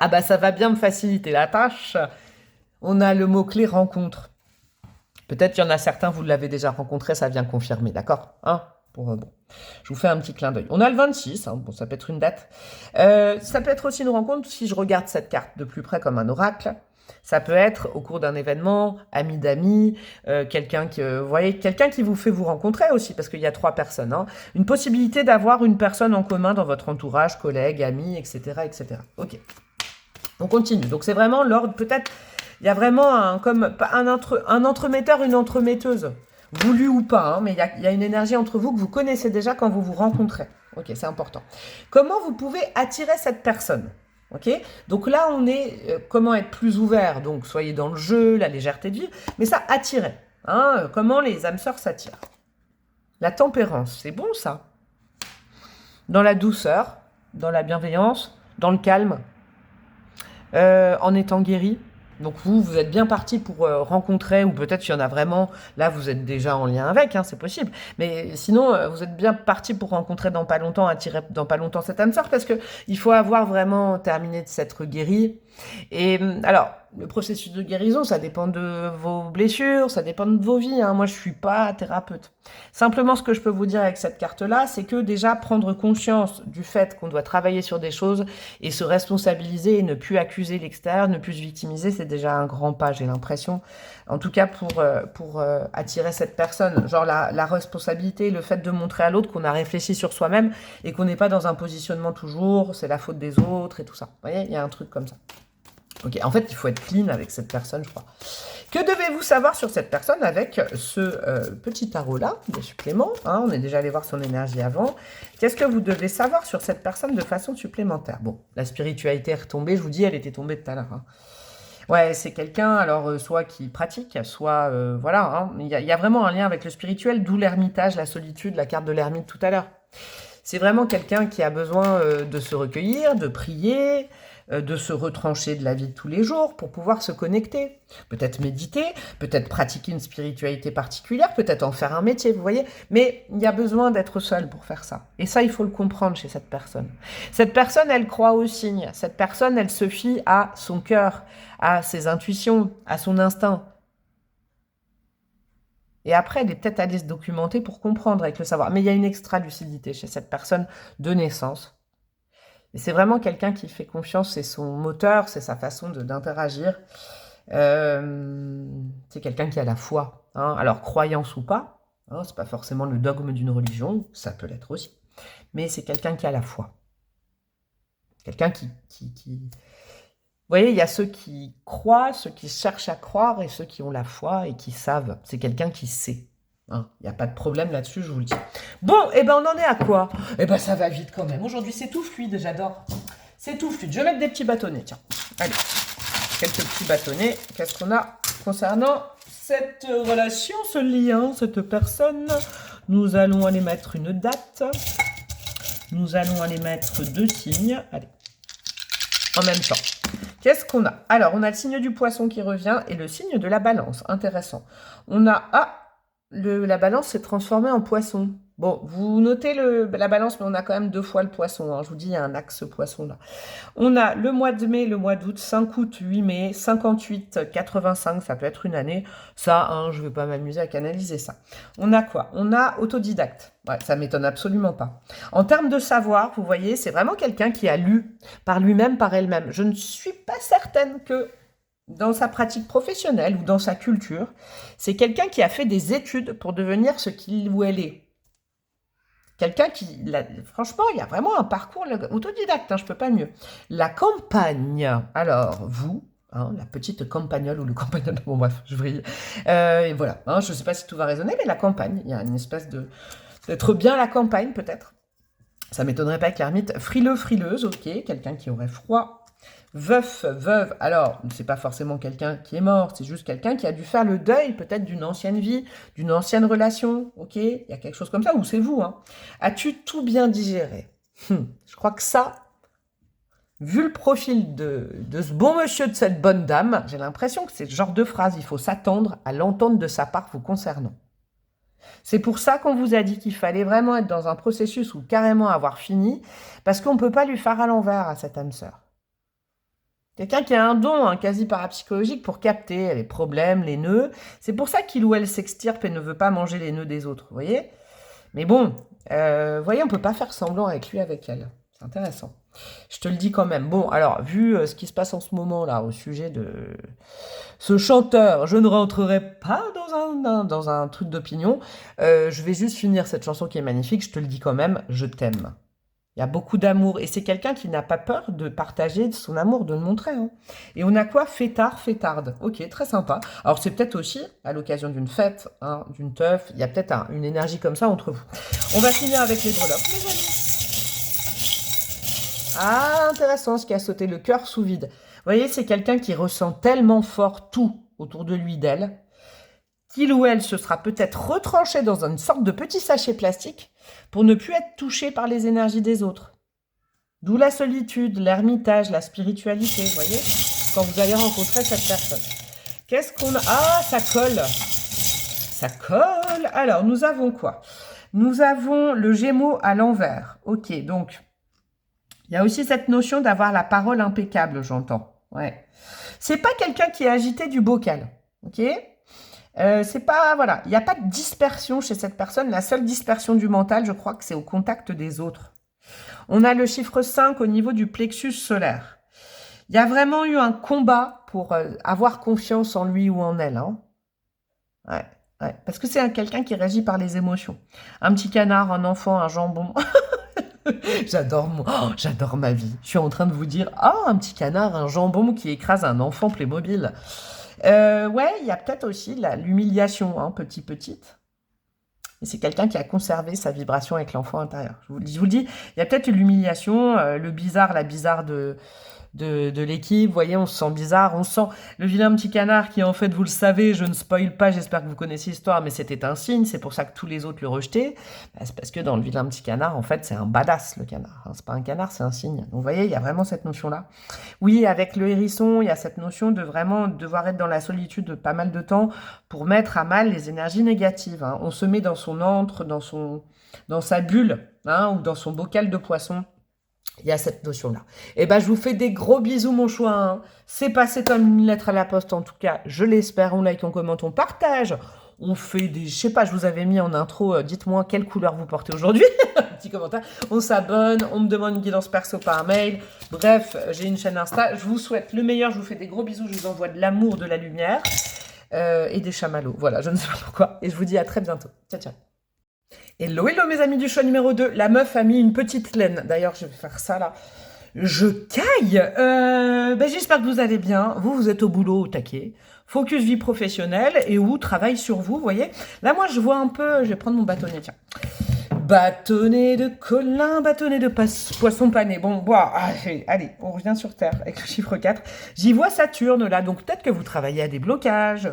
Ah bah ça va bien me faciliter la tâche. On a le mot-clé rencontre. Peut-être qu'il y en a certains, vous l'avez déjà rencontré, ça vient confirmer, d'accord, hein? Bon. Je vous fais un petit clin d'œil. On a le 26, hein, bon, ça peut être une date. Ça peut être aussi une rencontre, si je regarde cette carte de plus près comme un oracle, ça peut être au cours d'un événement, ami d'amis, quelqu'un vous voyez, quelqu'un qui vous fait vous rencontrer aussi, parce qu'il y a 3 personnes. Hein. Une possibilité d'avoir une personne en commun dans votre entourage, collègue, ami, etc., etc. Ok. On continue. Donc c'est vraiment l'ordre, peut-être, il y a vraiment un entremetteur, une entremetteuse. Voulu ou pas, hein, mais il y a une énergie entre vous que vous connaissez déjà quand vous vous rencontrez. Ok, c'est important. Comment vous pouvez attirer cette personne? Ok, donc là, on est comment être plus ouvert. Donc, soyez dans le jeu, la légèreté de vivre, mais ça, attirer. Hein, comment les âmes sœurs s'attirent? La tempérance, c'est bon ça. Dans la douceur, dans la bienveillance, dans le calme, en étant guéri. Donc vous êtes bien parti pour rencontrer, ou peut-être qu'il y en a vraiment, là vous êtes déjà en lien avec, hein, c'est possible. Mais sinon, vous êtes bien parti pour rencontrer dans pas longtemps, attirer dans pas longtemps cette âme sœur, parce que il faut avoir vraiment terminé de s'être guéri. Et alors, le processus de guérison, ça dépend de vos blessures, ça dépend de vos vies. Hein. Moi, je suis pas thérapeute. Simplement, ce que je peux vous dire avec cette carte-là, c'est que déjà prendre conscience du fait qu'on doit travailler sur des choses et se responsabiliser et ne plus accuser l'extérieur, ne plus se victimiser, c'est déjà un grand pas, j'ai l'impression. En tout cas, pour attirer cette personne, genre la responsabilité, le fait de montrer à l'autre qu'on a réfléchi sur soi-même et qu'on n'est pas dans un positionnement toujours, c'est la faute des autres et tout ça. Vous voyez, il y a un truc comme ça. Ok, en fait, il faut être clean avec cette personne, je crois. Que devez-vous savoir sur cette personne avec ce petit tarot-là, des suppléments, hein, on est déjà allé voir son énergie avant. Qu'est-ce que vous devez savoir sur cette personne de façon supplémentaire? Bon, la spiritualité est retombée, je vous dis, elle était tombée tout à l'heure. Hein. Ouais, c'est quelqu'un, alors, soit qui pratique, soit, voilà, hein, il y a vraiment un lien avec le spirituel, d'où l'ermitage, la solitude, la carte de l'ermite tout à l'heure. C'est vraiment quelqu'un qui a besoin de se recueillir, de prier, de se retrancher de la vie de tous les jours pour pouvoir se connecter. Peut-être méditer, peut-être pratiquer une spiritualité particulière, peut-être en faire un métier, vous voyez. Mais il y a besoin d'être seul pour faire ça. Et ça, il faut le comprendre chez cette personne. Cette personne, elle croit aux signes. Cette personne, elle se fie à son cœur, à ses intuitions, à son instinct. Et après, elle est peut-être allée se documenter pour comprendre avec le savoir. Mais il y a une extra-lucidité chez cette personne de naissance. Et c'est vraiment quelqu'un qui fait confiance, c'est son moteur, c'est sa façon d'interagir. C'est quelqu'un qui a la foi. Hein. Alors, croyance ou pas, hein, c'est pas forcément le dogme d'une religion, ça peut l'être aussi. Mais c'est quelqu'un qui a la foi. Quelqu'un qui... Vous voyez, il y a ceux qui croient, ceux qui cherchent à croire et ceux qui ont la foi et qui savent. C'est quelqu'un qui sait. Hein, il n'y a pas de problème là-dessus, je vous le dis. Bon, et ben on en est à quoi? Eh ben ça va vite quand même. Aujourd'hui, c'est tout fluide, j'adore. C'est tout fluide. Je vais mettre des petits bâtonnets, tiens. Allez, quelques petits bâtonnets. Qu'est-ce qu'on a concernant cette relation, ce lien, cette personne? Nous allons aller mettre une date. Nous allons aller mettre 2 signes. Allez, en même temps. Qu'est-ce qu'on a? Alors, on a le signe du poisson qui revient et le signe de la balance. Intéressant. On a... Ah, la balance s'est transformée en poisson. Bon, vous notez la balance, mais on a quand même 2 fois le poisson. Hein. Je vous dis, il y a un axe poisson là. On a le mois de mai, le mois d'août, 5 août, 8 mai, 58, 85, ça peut être une année. Ça, hein, je ne vais pas m'amuser à canaliser ça. On a quoi? On a autodidacte. Ouais, ça ne m'étonne absolument pas. En termes de savoir, vous voyez, c'est vraiment quelqu'un qui a lu par lui-même, par elle-même. Je ne suis pas certaine que dans sa pratique professionnelle ou dans sa culture, c'est quelqu'un qui a fait des études pour devenir ce qu'il ou elle est. Quelqu'un qui, franchement, il y a vraiment un parcours autodidacte, hein, je ne peux pas mieux. La campagne, alors vous, hein, la petite campagnole ou le campagnol, bon bref, je vrille. Et voilà, hein, je ne sais pas si tout va résonner, mais la campagne, il y a une espèce d'être bien à la campagne peut-être. Ça m'étonnerait pas avec l'ermite. Frileux, frileuse, ok, quelqu'un qui aurait froid. Veuf, veuve, alors, c'est pas forcément quelqu'un qui est mort, c'est juste quelqu'un qui a dû faire le deuil, peut-être d'une ancienne vie, d'une ancienne relation, ok? Il y a quelque chose comme ça, ou c'est vous, hein? As-tu tout bien digéré? Je crois que ça, vu le profil de ce bon monsieur, de cette bonne dame, j'ai l'impression que c'est le genre de phrase, il faut s'attendre à l'entendre de sa part vous concernant. C'est pour ça qu'on vous a dit qu'il fallait vraiment être dans un processus ou carrément avoir fini, parce qu'on ne peut pas lui faire à l'envers à cette âme sœur. Quelqu'un qui a un don, un quasi parapsychologique pour capter les problèmes, les nœuds. C'est pour ça qu'il ou elle s'extirpe et ne veut pas manger les nœuds des autres, vous voyez? Mais bon, voyez, on ne peut pas faire semblant avec lui, avec elle. C'est intéressant. Je te le dis quand même. Bon, alors, vu ce qui se passe en ce moment-là, au sujet de ce chanteur, je ne rentrerai pas dans un truc d'opinion. Je vais juste finir cette chanson qui est magnifique. Je te le dis quand même, je t'aime. Il y a beaucoup d'amour. Et c'est quelqu'un qui n'a pas peur de partager son amour, de le montrer. Hein. Et on a quoi? Fêtard, fêtarde. Ok, très sympa. Alors, c'est peut-être aussi à l'occasion d'une fête, hein, d'une teuf. Il y a peut-être une énergie comme ça entre vous. On va finir avec les breloques, mes amis. Ah, intéressant, ce qui a sauté le cœur sous vide. Vous voyez, c'est quelqu'un qui ressent tellement fort tout autour de lui, d'elle, qu'il ou elle se sera peut-être retranché dans une sorte de petit sachet plastique pour ne plus être touché par les énergies des autres. D'où la solitude, l'ermitage, la spiritualité, vous voyez, quand vous allez rencontrer cette personne. Qu'est-ce qu'on a? Ah, ça colle. Ça colle. Alors, nous avons quoi? Nous avons le Gémeaux à l'envers. Ok, donc, il y a aussi cette notion d'avoir la parole impeccable, j'entends. Ouais. C'est pas quelqu'un qui est agité du bocal, ok? C'est pas, voilà, il n'y a pas de dispersion chez cette personne. La seule dispersion du mental, je crois que c'est au contact des autres. On a le chiffre 5 au niveau du plexus solaire. Il y a vraiment eu un combat pour avoir confiance en lui ou en elle. Hein. Ouais, ouais, parce que c'est quelqu'un qui réagit par les émotions. Un petit canard, un enfant, un jambon. J'adore ma vie. Je suis en train de vous dire, un petit canard, un jambon qui écrase un enfant Playmobil. Ouais, il y a peut-être aussi l'humiliation, hein, petite. Et c'est quelqu'un qui a conservé sa vibration avec l'enfant intérieur. Je vous le dis, il y a peut-être l'humiliation, la bizarre de l'équipe. Vous voyez, on se sent bizarre, on sent le vilain petit canard qui, en fait, vous le savez, je ne spoil pas, j'espère que vous connaissez l'histoire, mais c'était un signe, c'est pour ça que tous les autres le rejetaient. C'est parce que dans le vilain petit canard, en fait, c'est un badass, le canard. Hein. C'est pas un canard, c'est un signe. Donc, vous voyez, il y a vraiment cette notion-là. Oui, avec le hérisson, il y a cette notion de vraiment devoir être dans la solitude pas mal de temps pour mettre à mal les énergies négatives. Hein. On se met dans son antre, dans sa bulle, hein, ou dans son bocal de poisson. Il y a cette notion-là. Eh ben, je vous fais des gros bisous, mon choix. Hein. C'est passé comme une lettre à la poste, en tout cas. Je l'espère. On like, on commente, on partage. On fait des... Je sais pas, je vous avais mis en intro, dites-moi quelle couleur vous portez aujourd'hui. Petit commentaire. On s'abonne, on me demande une guidance perso par mail. Bref, j'ai une chaîne Insta. Je vous souhaite le meilleur. Je vous fais des gros bisous. Je vous envoie de l'amour, de la lumière et des chamallows. Voilà, je ne sais pas pourquoi. Et je vous dis à très bientôt. Ciao, ciao. Hello, hello mes amis du choix numéro 2. La meuf a mis une petite laine. D'ailleurs, je vais faire ça là. Je caille. J'espère que vous allez bien. Vous êtes au boulot, au taquet. Focus vie professionnelle et ou travail sur vous, vous voyez. Là, moi, je vois un peu... Je vais prendre mon bâtonnet, tiens. Bâtonnet de Colin, bâtonnet de poisson pané. Bon, allez, on revient sur Terre avec le chiffre 4. J'y vois Saturne là, donc peut-être que vous travaillez à des blocages...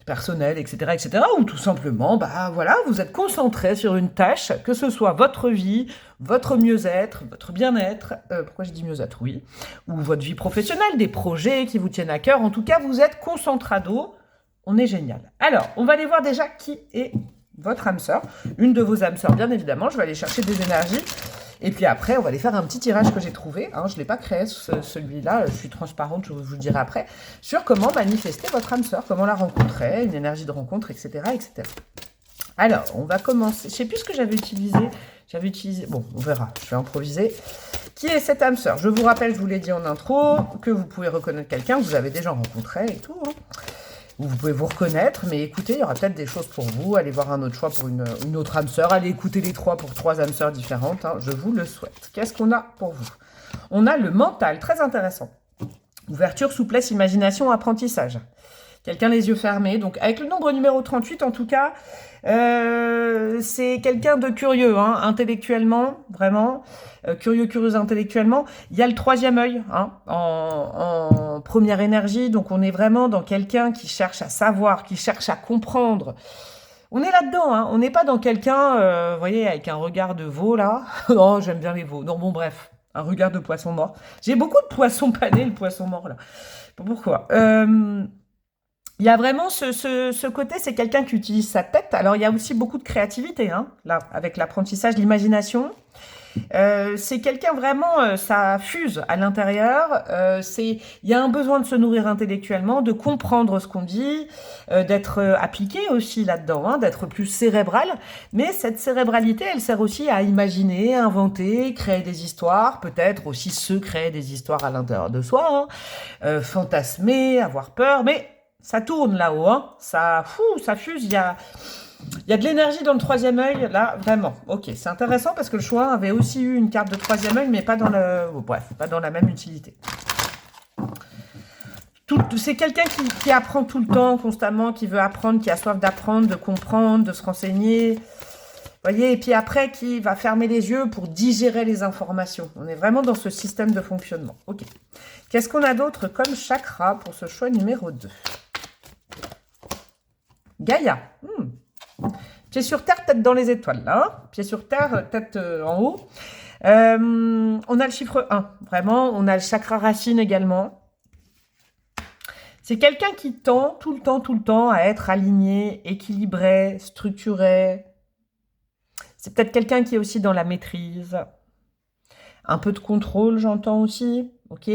personnel, etc., ou tout simplement, voilà, vous êtes concentré sur une tâche, que ce soit votre vie, votre mieux-être, votre bien-être, pourquoi je dis mieux-être, oui, ou votre vie professionnelle, des projets qui vous tiennent à cœur, en tout cas, vous êtes concentrado, on est génial. Alors, on va aller voir déjà qui est votre âme sœur, une de vos âmes sœurs, bien évidemment, je vais aller chercher des énergies, et puis après, on va aller faire un petit tirage que j'ai trouvé. Hein, je ne l'ai pas créé, celui-là. Je suis transparente, je vous le dirai après. Sur comment manifester votre âme sœur, comment la rencontrer, une énergie de rencontre, etc., etc. Alors, on va commencer. Je ne sais plus ce que j'avais utilisé. Bon, on verra. Je vais improviser. Qui est cette âme sœur? Je vous rappelle, je vous l'ai dit en intro, que vous pouvez reconnaître quelqu'un que vous avez déjà rencontré et tout. Hein. Vous pouvez vous reconnaître, mais écoutez, il y aura peut-être des choses pour vous. Allez voir un autre choix pour une autre âme sœur. Allez écouter les trois pour 3 âmes sœurs différentes. Hein, je vous le souhaite. Qu'est-ce qu'on a pour vous? On a le mental, très intéressant. Ouverture, souplesse, imagination, apprentissage. Quelqu'un les yeux fermés. Donc, avec le nombre numéro 38, en tout cas, c'est quelqu'un de curieux, hein, intellectuellement, vraiment. Curieuse intellectuellement. Il y a le 3e œil, hein, en première énergie. Donc, on est vraiment dans quelqu'un qui cherche à savoir, qui cherche à comprendre. On est là-dedans, hein. On n'est pas dans quelqu'un, vous voyez, avec un regard de veau, là. Non, j'aime bien les veaux. Non, bon, bref. Un regard de poisson mort. J'ai beaucoup de poissons panés, le poisson mort, là. Pourquoi il y a vraiment ce côté, c'est quelqu'un qui utilise sa tête. Alors, il y a aussi beaucoup de créativité, hein, là, avec l'apprentissage, l'imagination. C'est quelqu'un vraiment, ça fuse à l'intérieur. Il y a un besoin de se nourrir intellectuellement, de comprendre ce qu'on dit, d'être appliqué aussi là-dedans, hein, d'être plus cérébral. Mais cette cérébralité, elle sert aussi à imaginer, inventer, créer des histoires, peut-être aussi se créer des histoires à l'intérieur de soi, hein, fantasmer, avoir peur. Mais ça tourne là-haut, hein, ça fuse. Il y a de l'énergie dans le troisième œil, là, vraiment. Ok, c'est intéressant parce que le choix avait aussi eu une carte de troisième œil, mais pas dans le... Bref, pas dans la même utilité. C'est quelqu'un qui apprend tout le temps, constamment, qui veut apprendre, qui a soif d'apprendre, de comprendre, de se renseigner. Vous voyez, et puis après, qui va fermer les yeux pour digérer les informations. On est vraiment dans ce système de fonctionnement. Ok. Qu'est-ce qu'on a d'autre comme chakra pour ce choix numéro 2? Gaïa. Pied sur terre, tête dans les étoiles, là. Hein, pied sur terre, tête en haut. On a le chiffre 1, vraiment. On a le chakra racine également. C'est quelqu'un qui tend tout le temps à être aligné, équilibré, structuré. C'est peut-être quelqu'un qui est aussi dans la maîtrise. Un peu de contrôle, j'entends aussi. Ok.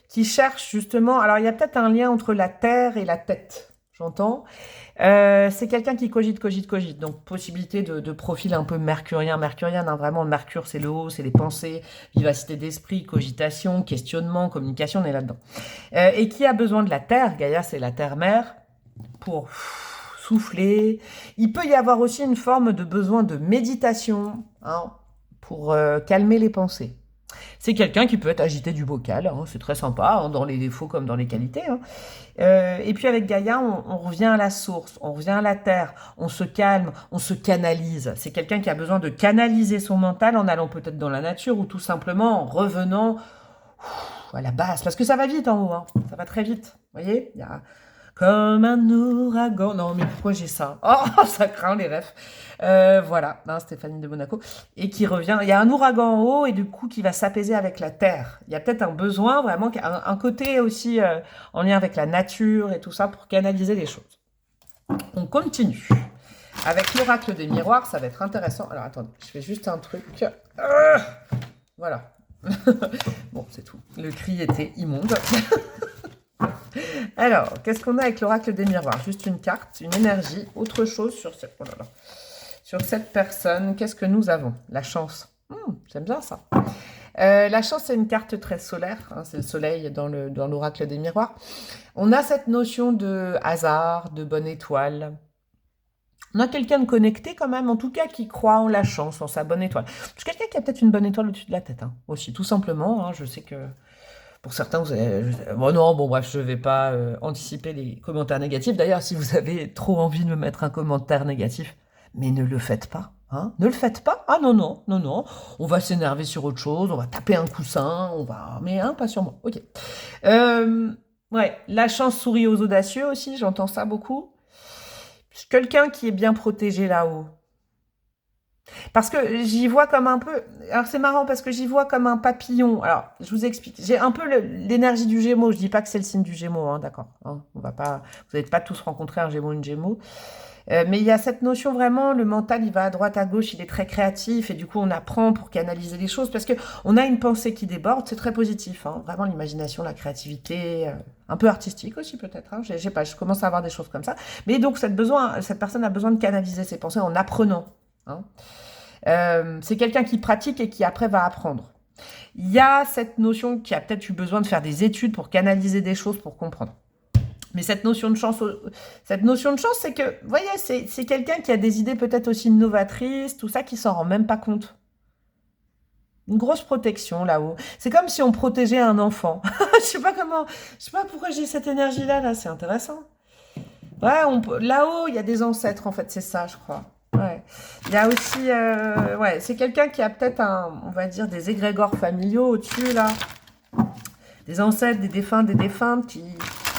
Qui cherche justement... Alors, il y a peut-être un lien entre la terre et la tête, j'entends. C'est quelqu'un qui cogite. Donc, possibilité de profil un peu mercurien. Mercurien, hein, vraiment, le mercure, c'est le haut, c'est les pensées, vivacité d'esprit, cogitation, questionnement, communication, on est là-dedans. Et qui a besoin de la terre, Gaïa, c'est la terre-mère, pour souffler. Il peut y avoir aussi une forme de besoin de méditation, hein, pour calmer les pensées. C'est quelqu'un qui peut être agité du bocal, hein, c'est très sympa, hein, dans les défauts comme dans les qualités. Hein. Et puis avec Gaïa, on revient à la source, on revient à la terre, on se calme, on se canalise. C'est quelqu'un qui a besoin de canaliser son mental en allant peut-être dans la nature ou tout simplement en revenant à la base. Parce que ça va vite en haut, hein, ça va très vite. Vous voyez, il y a... Comme un ouragan. Non, mais pourquoi j'ai ça? Oh, ça craint les rêves. Voilà, hein, Stéphanie de Monaco. Et qui revient. Il y a un ouragan en haut et du coup qui va s'apaiser avec la terre. Il y a peut-être un besoin vraiment, un côté aussi en lien avec la nature et tout ça pour canaliser les choses. On continue. Avec l'oracle des miroirs, ça va être intéressant. Alors attendez, je fais juste un truc. Voilà. Bon, c'est tout. Le cri était immonde. Alors, qu'est-ce qu'on a avec l'oracle des miroirs? Juste une carte, une énergie, autre chose sur cette, oh là là, sur cette personne. Qu'est-ce que nous avons? La chance. J'aime bien ça. La chance, c'est une carte très solaire. Hein, c'est le soleil dans l'oracle des miroirs. On a cette notion de hasard, de bonne étoile. On a quelqu'un de connecté quand même, en tout cas, qui croit en la chance, en sa bonne étoile. C'est quelqu'un qui a peut-être une bonne étoile au-dessus de la tête, hein, aussi, tout simplement. Hein, je sais que... Pour certains, vous avez... Bon, non, bon, bref, je ne vais pas anticiper les commentaires négatifs. D'ailleurs, si vous avez trop envie de me mettre un commentaire négatif, mais ne le faites pas. Hein, ne le faites pas. Ah non, non, non, non. On va s'énerver sur autre chose, on va taper un coussin, on va... Mais hein, pas sur moi. Ok. Ouais, la chance sourit aux audacieux aussi, j'entends ça beaucoup. Quelqu'un qui est bien protégé là-haut. Parce que j'y vois comme un peu... Alors, c'est marrant parce que j'y vois comme un papillon. Alors, je vous explique. J'ai un peu l'énergie du Gémeaux. Je dis pas que c'est le signe du Gémeaux, hein, d'accord. Hein, on va pas... Vous n'êtes pas tous rencontré un Gémeaux, une Gémeaux. Mais il y a cette notion vraiment, le mental, il va à droite, à gauche, il est très créatif. Et du coup, on apprend pour canaliser les choses. Parce qu'on a une pensée qui déborde. C'est très positif. Hein, vraiment, l'imagination, la créativité... un peu artistique aussi, peut-être. Hein, je sais pas, je commence à avoir des choses comme ça. Mais donc, cette personne a besoin de canaliser ses pensées en apprenant. Hein. C'est quelqu'un qui pratique et qui après va apprendre. Il y a cette notion qui a peut-être eu besoin de faire des études pour canaliser des choses, pour comprendre. Mais cette notion de chance, c'est que, vous voyez, c'est quelqu'un qui a des idées peut-être aussi novatrices, tout ça, qui s'en rend même pas compte. Une grosse protection là-haut. C'est comme si on protégeait un enfant. Je sais pas pourquoi j'ai cette énergie-là, là, c'est intéressant. Ouais, là-haut, il y a des ancêtres, en fait, c'est ça, je crois. Ouais. Il y a aussi, ouais, c'est quelqu'un qui a peut-être on va dire, des égrégores familiaux au-dessus, là. Des ancêtres, des défuntes qui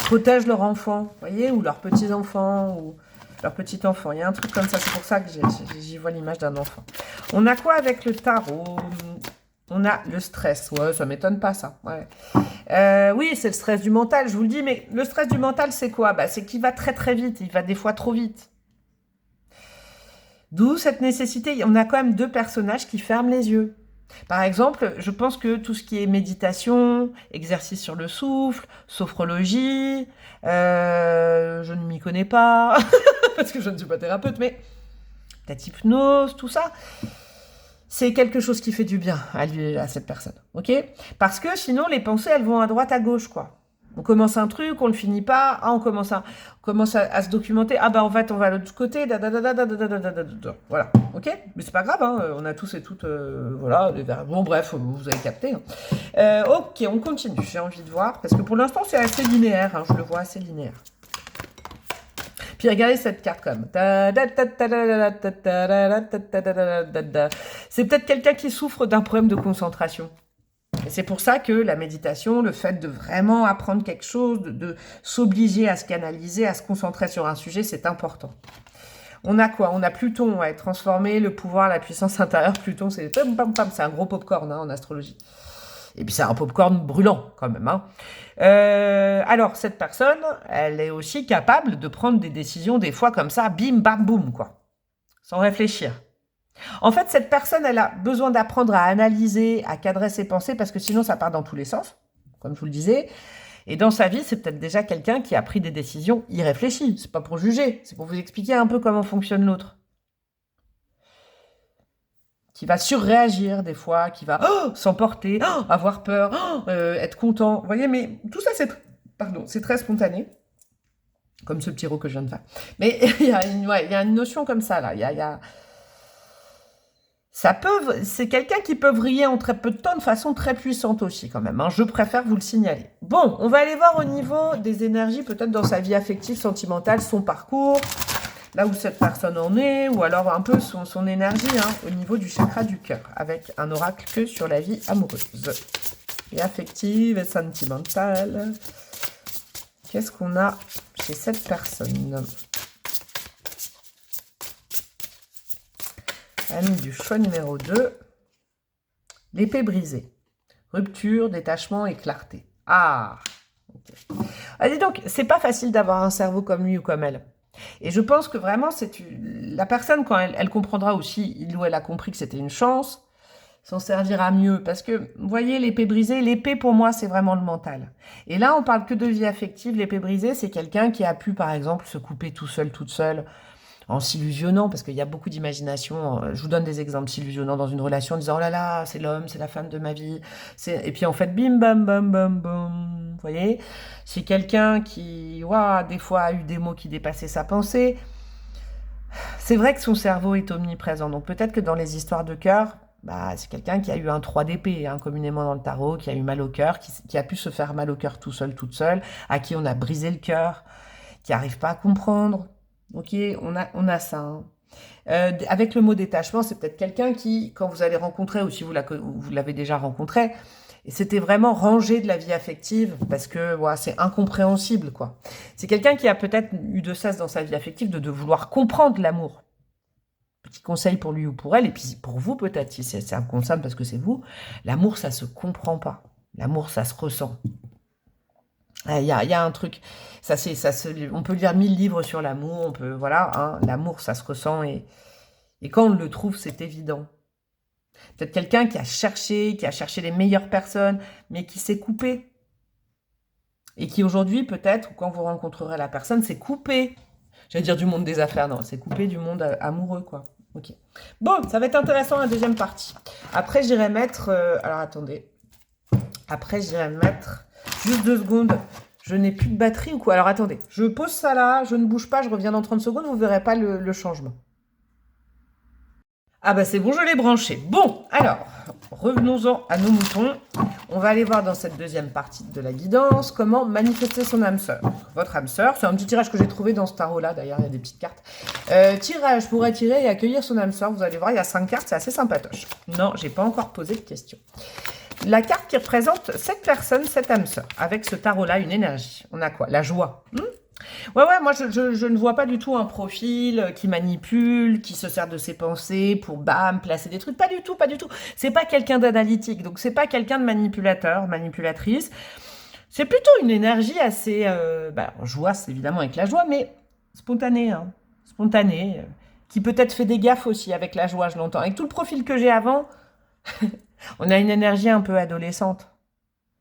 protègent leur enfant, vous voyez, ou leurs petits-enfants, ou leurs petits-enfants. Il y a un truc comme ça, c'est pour ça que j'y vois l'image d'un enfant. On a quoi avec le tarot? On a le stress. Ouais, ça m'étonne pas, ça. Ouais. Oui, c'est le stress du mental, je vous le dis. Mais le stress du mental, c'est quoi? Bah, c'est qu'il va très très vite. Il va des fois trop vite. D'où cette nécessité. On a quand même deux personnages qui ferment les yeux. Par exemple, je pense que tout ce qui est méditation, exercice sur le souffle, sophrologie, je ne m'y connais pas, parce que je ne suis pas thérapeute, mais peut-être hypnose, tout ça, c'est quelque chose qui fait du bien à lui, à cette personne, ok? Parce que sinon, les pensées, elles vont à droite, à gauche, quoi. On commence un truc, on le finit pas, on commence à se documenter. Ah bah en fait on va à l'autre côté, voilà, ok. Mais c'est pas grave, hein, on a tous et toutes, voilà, bon bref, vous avez capté. Hein. Ok, on continue. J'ai envie de voir parce que pour l'instant c'est assez linéaire, hein, je le vois assez linéaire. Puis regardez cette carte comme. C'est peut-être quelqu'un qui souffre d'un problème de concentration. Et c'est pour ça que la méditation, le fait de vraiment apprendre quelque chose, de s'obliger à se canaliser, à se concentrer sur un sujet, c'est important. On a quoi? On a Pluton, ouais, transformer le pouvoir, la puissance intérieure. Pluton, c'est pam pam pam, c'est un gros popcorn hein, en astrologie. Et puis c'est un popcorn brûlant quand même. Hein. Alors cette personne, elle est aussi capable de prendre des décisions des fois comme ça, bim bam boum quoi, sans réfléchir. En fait, cette personne, elle a besoin d'apprendre à analyser, à cadrer ses pensées, parce que sinon, ça part dans tous les sens, comme je vous le disais. Et dans sa vie, c'est peut-être déjà quelqu'un qui a pris des décisions irréfléchies. C'est pas pour juger, c'est pour vous expliquer un peu comment fonctionne l'autre. Qui va surréagir des fois, qui va s'emporter, avoir peur, être content. Vous voyez, mais tout ça, c'est très spontané. Comme ce petit rot que je viens de faire. Mais il y a une notion comme ça, là. Il y a c'est quelqu'un qui peut vriller en très peu de temps de façon très puissante aussi quand même. Hein. Je préfère vous le signaler. Bon, on va aller voir au niveau des énergies, peut-être dans sa vie affective, sentimentale, son parcours, là où cette personne en est, ou alors un peu son énergie hein, au niveau du chakra du cœur, avec un oracle que sur la vie amoureuse et affective et sentimentale. Qu'est-ce qu'on a chez cette personne ? Ami du choix numéro 2, l'épée brisée. Rupture, détachement et clarté. Ah okay. Allez donc, c'est pas facile d'avoir un cerveau comme lui ou comme elle. Et je pense que vraiment, la personne, quand elle comprendra aussi, il ou elle a compris que c'était une chance, s'en servira mieux. Parce que, vous voyez, l'épée brisée, l'épée pour moi, c'est vraiment le mental. Et là, on parle que de vie affective. L'épée brisée, c'est quelqu'un qui a pu, par exemple, se couper tout seul, toute seule, en s'illusionnant, parce qu'il y a beaucoup d'imagination. Je vous donne des exemples, s'illusionnant dans une relation, en disant « Oh là là, c'est l'homme, c'est la femme de ma vie. » Et puis en fait, bim, bam, bam, bam, bam. Vous voyez? C'est quelqu'un qui, des fois, a eu des mots qui dépassaient sa pensée. C'est vrai que son cerveau est omniprésent. Donc peut-être que dans les histoires de cœur, c'est quelqu'un qui a eu un 3 d'épée, hein, communément dans le tarot, qui a eu mal au cœur, qui a pu se faire mal au cœur tout seul, toute seule, à qui on a brisé le cœur, qui n'arrive pas à comprendre. Ok, on a ça. Hein. Avec le mot détachement, c'est peut-être quelqu'un qui, quand vous allez rencontrer, ou si vous l'avez déjà rencontré, et c'était vraiment rangé de la vie affective, parce que c'est incompréhensible, quoi. C'est quelqu'un qui a peut-être eu de cesse dans sa vie affective de vouloir comprendre l'amour. Petit conseil pour lui ou pour elle, et puis pour vous peut-être, si c'est un conseil parce que c'est vous, l'amour, ça se comprend pas. L'amour, ça se ressent. Il y a un truc, on peut lire 1000 livres sur l'amour, on peut, l'amour, ça se ressent, et quand on le trouve, c'est évident. Peut-être quelqu'un qui a cherché les meilleures personnes, mais qui s'est coupé. Et qui aujourd'hui, peut-être, ou quand vous rencontrerez la personne, s'est coupé. J'allais dire du monde des affaires, non, c'est coupé du monde amoureux, quoi. Ok. Bon, ça va être intéressant la deuxième partie. Après, j'irai mettre, alors attendez. Après, j'irai mettre, juste 2 secondes. Je n'ai plus de batterie ou quoi? Alors attendez, je pose ça là, je ne bouge pas, je reviens dans 30 secondes, vous ne verrez pas le changement. Ah bah c'est bon, je l'ai branché. Bon, alors, revenons-en à nos moutons. On va aller voir dans cette deuxième partie de la guidance comment manifester son âme sœur. Votre âme sœur, c'est un petit tirage que j'ai trouvé dans ce tarot-là, d'ailleurs, il y a des petites cartes. Tirage pour attirer et accueillir son âme sœur. Vous allez voir, il y a 5 cartes, c'est assez sympatoche. Non, j'ai pas encore posé de question. La carte qui représente cette personne, cette âme sœur, avec ce tarot-là, une énergie. On a quoi? La joie. Ouais, moi, je ne vois pas du tout un profil qui manipule, qui se sert de ses pensées pour, bam, placer des trucs. Pas du tout, pas du tout. C'est pas quelqu'un d'analytique, donc c'est pas quelqu'un de manipulateur, manipulatrice. C'est plutôt une énergie assez, joie, c'est évidemment avec la joie, mais spontanée, hein. Spontanée, qui peut-être fait des gaffes aussi avec la joie, je l'entends. Avec tout le profil que j'ai avant, on a une énergie un peu adolescente,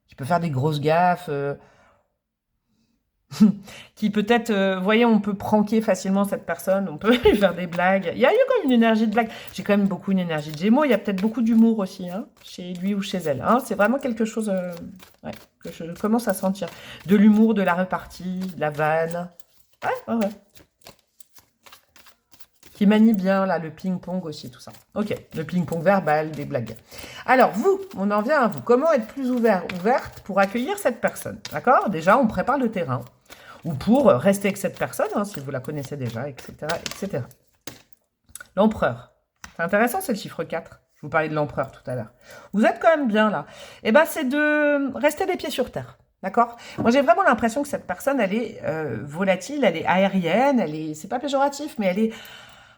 qui peut faire des grosses gaffes, qui peut-être, vous voyez, on peut pranker facilement cette personne, on peut lui faire des blagues. Il y a quand même une énergie de blague. J'ai quand même beaucoup une énergie de Gémeaux. Il y a peut-être beaucoup d'humour aussi, hein, chez lui ou chez elle. Hein. C'est vraiment quelque chose ouais, que je commence à sentir. De l'humour, de la repartie, de la vanne. Ouais. Qui manie bien, là, le ping-pong aussi, tout ça. Ok, le ping-pong verbal, des blagues. Alors, vous, on en vient à vous. Comment être plus ouverte pour accueillir cette personne? D'accord? Déjà, on prépare le terrain. Ou pour rester avec cette personne, hein, si vous la connaissez déjà, etc. etc. L'empereur. C'est intéressant, c'est le chiffre 4. Je vous parlais de l'empereur tout à l'heure. Vous êtes quand même bien là. Eh bien, c'est de rester les pieds sur terre. D'accord? Moi, j'ai vraiment l'impression que cette personne, elle est volatile, elle est aérienne, c'est pas péjoratif, mais elle est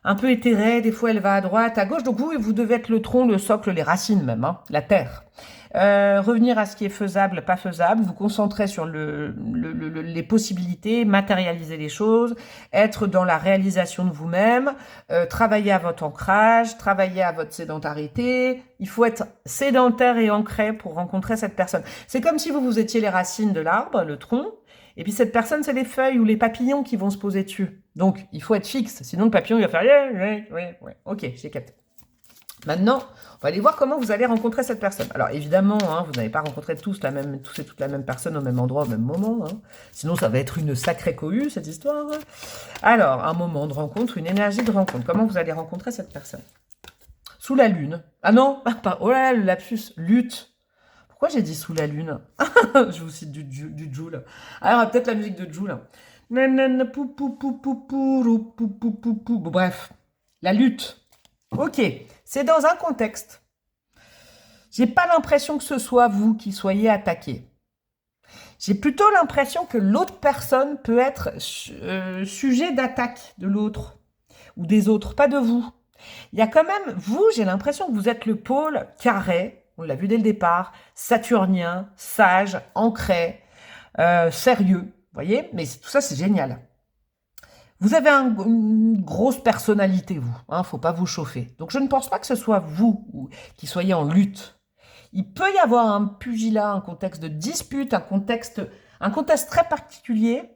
un peu éthérée. Des fois, elle va à droite, à gauche. Donc, vous devez être le tronc, le socle, les racines même, hein, la terre. Revenir à ce qui est faisable, pas faisable, vous concentrer sur les possibilités, matérialiser les choses, être dans la réalisation de vous-même, travailler à votre ancrage, travailler à votre sédentarité. Il faut être sédentaire et ancré pour rencontrer cette personne. C'est comme si vous étiez les racines de l'arbre, le tronc, et puis cette personne, c'est les feuilles ou les papillons qui vont se poser dessus. Donc, il faut être fixe, sinon le papillon, il va faire ouais. Ok, j'ai capté. Maintenant, on va aller voir comment vous allez rencontrer cette personne. Alors évidemment, hein, vous n'avez pas rencontré tous et toute la même personne au même endroit, au même moment. Hein. Sinon, ça va être une sacrée cohue, cette histoire. Alors, un moment de rencontre, une énergie de rencontre. Comment vous allez rencontrer cette personne? Sous la lune. Ah non, pas. Oh là là, le lapsus, lutte. Pourquoi j'ai dit sous la lune? Je vous cite du Joule. Alors, peut-être la musique de Joule. Bref, la lutte. Ok, c'est dans un contexte. J'ai pas l'impression que ce soit vous qui soyez attaqué. J'ai plutôt l'impression que l'autre personne peut être sujet d'attaque de l'autre ou des autres, pas de vous. Il y a quand même, vous, j'ai l'impression que vous êtes le pôle carré, on l'a vu dès le départ, saturnien, sage, ancré, sérieux, vous voyez? Mais tout ça, c'est génial. Vous avez une grosse personnalité, vous. Hein, faut pas vous chauffer. Donc, je ne pense pas que ce soit vous qui soyez en lutte. Il peut y avoir un pugilat, un contexte de dispute, un contexte très particulier.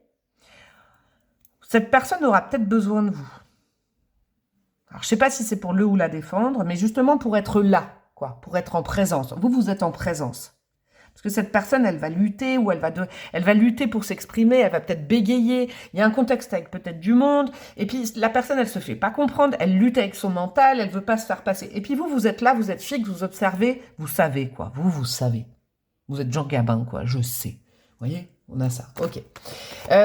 Cette personne aura peut-être besoin de vous. Alors, je ne sais pas si c'est pour le ou la défendre, mais justement pour être là, quoi, pour être en présence. Vous êtes en présence. Parce que cette personne, elle va lutter ou elle va lutter pour s'exprimer, elle va peut-être bégayer. Il y a un contexte avec peut-être du monde. Et puis, la personne, elle se fait pas comprendre. Elle lutte avec son mental, elle veut pas se faire passer. Et puis vous êtes là, vous êtes fixe, vous observez, vous savez, quoi. Vous savez. Vous êtes Jean Gabin, quoi. Je sais. Vous voyez? On a ça. Ok.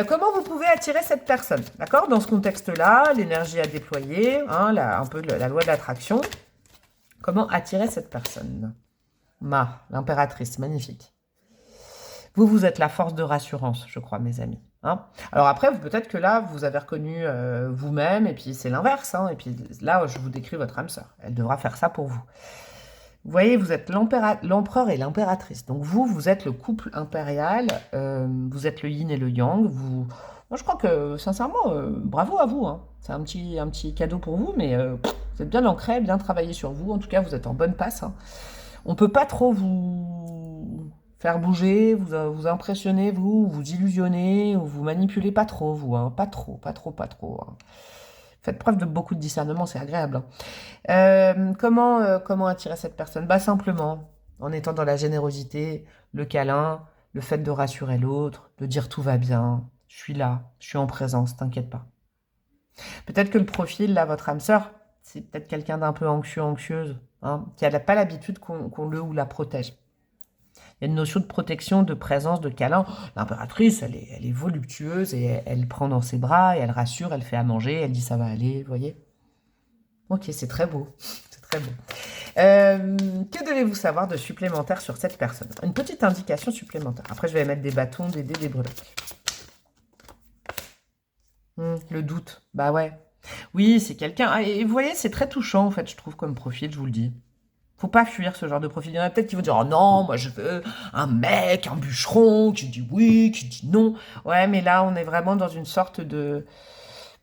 Comment vous pouvez attirer cette personne? D'accord? Dans ce contexte-là, l'énergie à déployer, hein, un peu la loi de l'attraction. Comment attirer cette personne? L'impératrice, magnifique. Vous êtes la force de rassurance, je crois, mes amis. Hein. Alors après, peut-être que là, vous avez reconnu vous-même, et puis c'est l'inverse. Hein, et puis là, je vous décris votre âme sœur. Elle devra faire ça pour vous. Vous voyez, vous êtes l'empereur et l'impératrice. Donc vous êtes le couple impérial, vous êtes le yin et le yang. Moi, je crois que, sincèrement, bravo à vous. Hein. C'est un petit cadeau pour vous, mais vous êtes bien ancré, bien travaillé sur vous. En tout cas, vous êtes en bonne passe. Hein. On peut pas trop vous faire bouger, vous impressionner, vous illusionner, ou vous manipuler pas trop, vous, hein. Pas trop. Hein. Faites preuve de beaucoup de discernement, c'est agréable. Hein. Comment attirer cette personne? Simplement, en étant dans la générosité, le câlin, le fait de rassurer l'autre, de dire tout va bien, je suis là, je suis en présence, t'inquiète pas. Peut-être que le profil, là, votre âme sœur, c'est peut-être quelqu'un d'un peu anxieuse, hein, qui n'a pas l'habitude qu'on le ou la protège. Il y a une notion de protection, de présence, de câlin. L'impératrice, elle est voluptueuse et elle prend dans ses bras et elle rassure, elle fait à manger, elle dit ça va aller, vous voyez? Ok, c'est très beau. C'est très beau. Que devez-vous savoir de supplémentaire sur cette personne? Une petite indication supplémentaire. Après, je vais mettre des bâtons, des dés, des breloques. Le doute, bah ouais. Oui, c'est quelqu'un. Et vous voyez, c'est très touchant, en fait, je trouve, comme profil, je vous le dis. Faut pas fuir ce genre de profil. Il y en a peut-être qui vont dire, oh non, moi je veux un mec, un bûcheron, qui dit oui, qui dit non. Ouais, mais là, on est vraiment dans une sorte de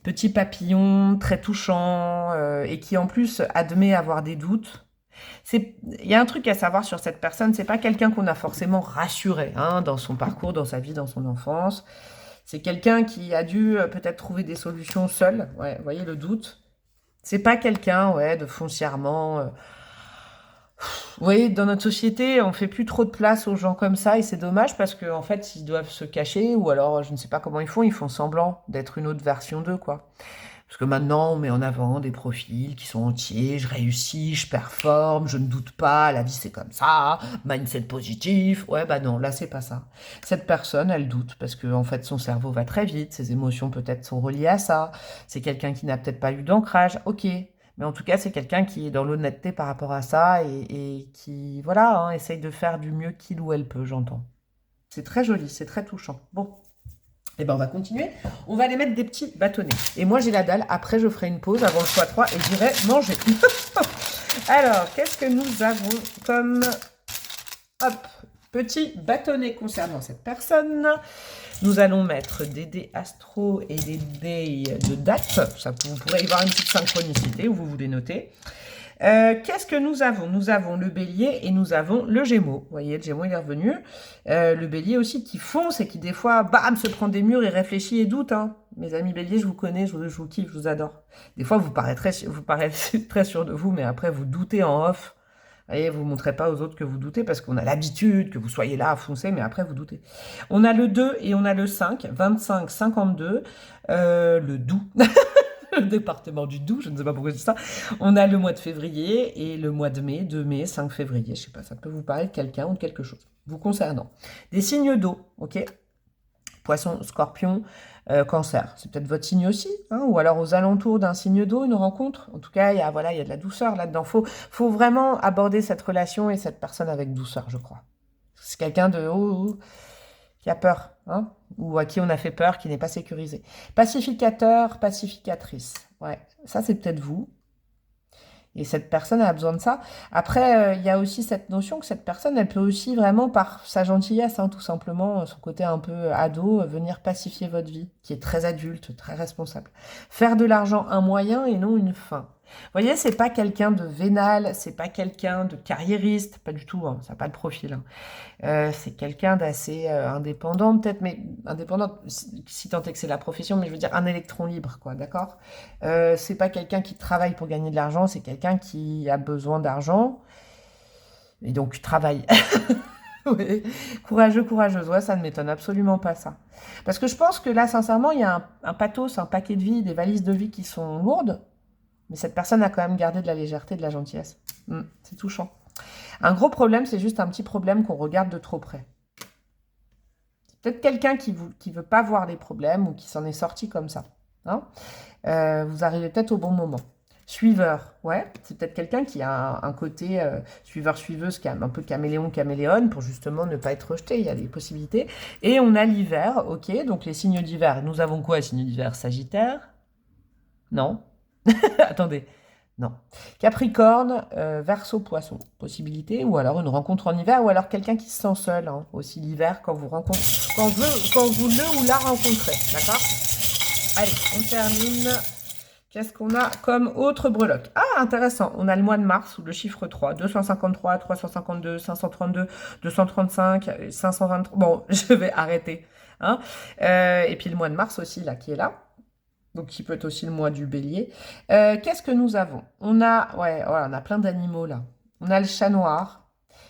petit papillon très touchant et qui en plus admet avoir des doutes. Il y a un truc à savoir sur cette personne, c'est pas quelqu'un qu'on a forcément rassuré hein, dans son parcours, dans sa vie, dans son enfance. C'est quelqu'un qui a dû peut-être trouver des solutions seul. Ouais, vous voyez le doute. C'est pas quelqu'un, ouais, de foncièrement. Vous voyez, dans notre société, on fait plus trop de place aux gens comme ça et c'est dommage parce qu'en fait, ils doivent se cacher ou alors, je ne sais pas comment ils font semblant d'être une autre version d'eux, quoi. Parce que maintenant, on met en avant des profils qui sont entiers, je réussis, je performe, je ne doute pas, la vie c'est comme ça, mindset positif. Ouais, bah non, là c'est pas ça. Cette personne, elle doute parce que en fait, son cerveau va très vite, ses émotions peut-être sont reliées à ça. C'est quelqu'un qui n'a peut-être pas eu d'ancrage, ok. Mais en tout cas, c'est quelqu'un qui est dans l'honnêteté par rapport à ça et qui, voilà, hein, essaye de faire du mieux qu'il ou elle peut, j'entends. C'est très joli, c'est très touchant. Bon, eh ben on va continuer. On va aller mettre des petits bâtonnets. Et moi, j'ai la dalle. Après, je ferai une pause avant le choix 3 et j'irai manger. Alors, qu'est-ce que nous avons comme... Hop, petit bâtonnet concernant cette personne. Nous allons mettre des dés astro et des dés de date. Ça, vous pourrez y voir une petite synchronicité où vous voulez noter. Qu'est-ce que nous avons? Nous avons le bélier et nous avons le gémeaux. Vous voyez, le gémeaux, il est revenu. Le bélier aussi qui fonce et qui des fois, bam, se prend des murs et réfléchit et doute. Hein. Mes amis béliers, je vous connais, je vous kiffe, je vous adore. Des fois, vous paraissez très sûr de vous, mais après, vous doutez en off. Vous voyez, vous ne montrez pas aux autres que vous doutez parce qu'on a l'habitude que vous soyez là à foncer, mais après, vous doutez. On a le 2 et on a le 5, 25, 52, le doux. Le département du Doubs, je ne sais pas pourquoi je dis ça. On a le mois de février et le mois de mai, 2 mai, 5 février. Je ne sais pas, ça peut vous parler de quelqu'un ou de quelque chose vous concernant. Des signes d'eau, ok? Poisson, scorpion, cancer. C'est peut-être votre signe aussi, hein? Ou alors aux alentours d'un signe d'eau, une rencontre. En tout cas, il y a de la douceur là-dedans. Faut vraiment aborder cette relation et cette personne avec douceur, je crois. C'est quelqu'un de qui a peur, hein, ou à qui on a fait peur, qui n'est pas sécurisé. Pacificateur, pacificatrice. Ouais, ça c'est peut-être vous. Et cette personne a besoin de ça. Après, il y a aussi cette notion que cette personne, elle peut aussi vraiment, par sa gentillesse, hein, tout simplement, son côté un peu ado, venir pacifier votre vie, qui est très adulte, très responsable. Faire de l'argent un moyen et non une fin. Vous voyez, c'est pas quelqu'un de vénal, c'est pas quelqu'un de carriériste, pas du tout, hein, ça n'a pas de profil. Hein. C'est quelqu'un d'assez indépendant peut-être, mais indépendant si tant est que c'est la profession, mais je veux dire un électron libre, quoi, d'accord. C'est pas quelqu'un qui travaille pour gagner de l'argent, c'est quelqu'un qui a besoin d'argent et donc travaille. Oui. Courageux, courageuse, ouais, ça ne m'étonne absolument pas ça. Parce que je pense que là, sincèrement, il y a un pathos, un paquet de vie, des valises de vie qui sont lourdes, mais cette personne a quand même gardé de la légèreté, de la gentillesse. C'est touchant. Un gros problème, c'est juste un petit problème qu'on regarde de trop près. C'est peut-être quelqu'un qui veut pas voir les problèmes ou qui s'en est sorti comme ça. Hein, vous arrivez peut-être au bon moment. Suiveur, ouais, c'est peut-être quelqu'un qui a un côté suiveur-suiveuse, qui a un peu caméléon-caméléone pour justement ne pas être rejeté. Il y a des possibilités. Et on a l'hiver, ok, donc les signes d'hiver. Nous avons quoi, signes d'hiver? Sagittaire? Non. Attendez. Non. Capricorne, Verseau, Poisson. Possibilité, ou alors une rencontre en hiver, ou alors quelqu'un qui se sent seul, hein, aussi l'hiver, quand vous rencontrez, quand vous le ou la rencontrez, d'accord? Allez, on termine. Qu'est-ce qu'on a comme autre breloque? Ah, intéressant. On a le mois de mars, ou le chiffre 3, 253, 352, 532, 235, 523. Bon, je vais arrêter. Hein. Et puis le mois de mars aussi, là, qui est là. Donc qui peut être aussi le mois du bélier. Qu'est-ce que nous avons? On a, ouais, voilà, on a plein d'animaux là. On a le chat noir.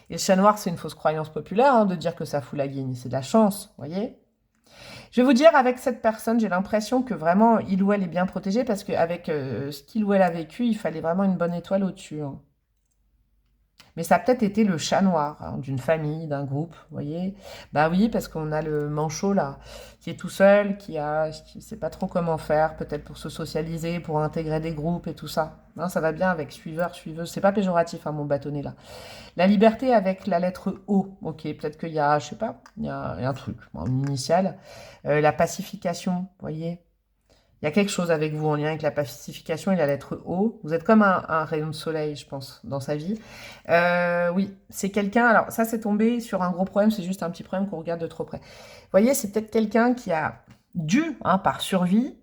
Et le chat noir, c'est une fausse croyance populaire hein, de dire que ça fout la guigne. C'est de la chance, vous voyez? Je vais vous dire, avec cette personne, j'ai l'impression que vraiment, il ou elle est bien protégé parce qu'avec ce qu'il ou elle a vécu, il fallait vraiment une bonne étoile au-dessus. Hein. Mais ça a peut-être été le chat noir hein, d'une famille, d'un groupe, vous voyez? Bah oui, parce qu'on a le manchot là, qui est tout seul, qui ne sait pas trop comment faire, peut-être pour se socialiser, pour intégrer des groupes et tout ça. Hein, ça va bien avec suiveur, suiveuse. C'est pas péjoratif, hein, mon bâtonnet là. La liberté avec la lettre O. Ok, peut-être qu'il y a, je sais pas, il y a un truc, bon, une initiale. La pacification, vous voyez? Il y a quelque chose avec vous en lien avec la pacification et la lettre O. Vous êtes comme un rayon de soleil, je pense, dans sa vie. Oui, c'est quelqu'un... Alors, ça, c'est tombé sur un gros problème. C'est juste un petit problème qu'on regarde de trop près. Vous voyez, c'est peut-être quelqu'un qui a dû, par survie,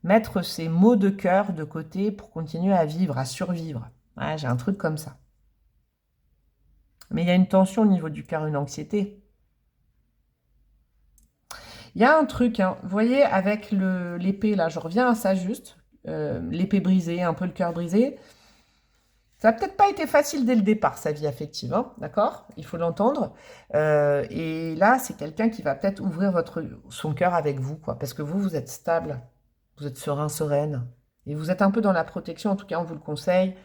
mettre ses maux de cœur de côté pour continuer à vivre, à survivre. Ouais, j'ai un truc comme ça. Mais il y a une tension au niveau du cœur, une anxiété. Il y a un truc, vous voyez, avec l'épée, là, je reviens à ça juste, l'épée brisée, un peu le cœur brisé. Ça n'a peut-être pas été facile dès le départ, sa vie affective, d'accord? Il faut l'entendre. Et là, c'est quelqu'un qui va peut-être ouvrir son cœur avec vous, quoi, parce que vous êtes stable, vous êtes serein, sereine, et vous êtes un peu dans la protection, en tout cas, on vous le conseille,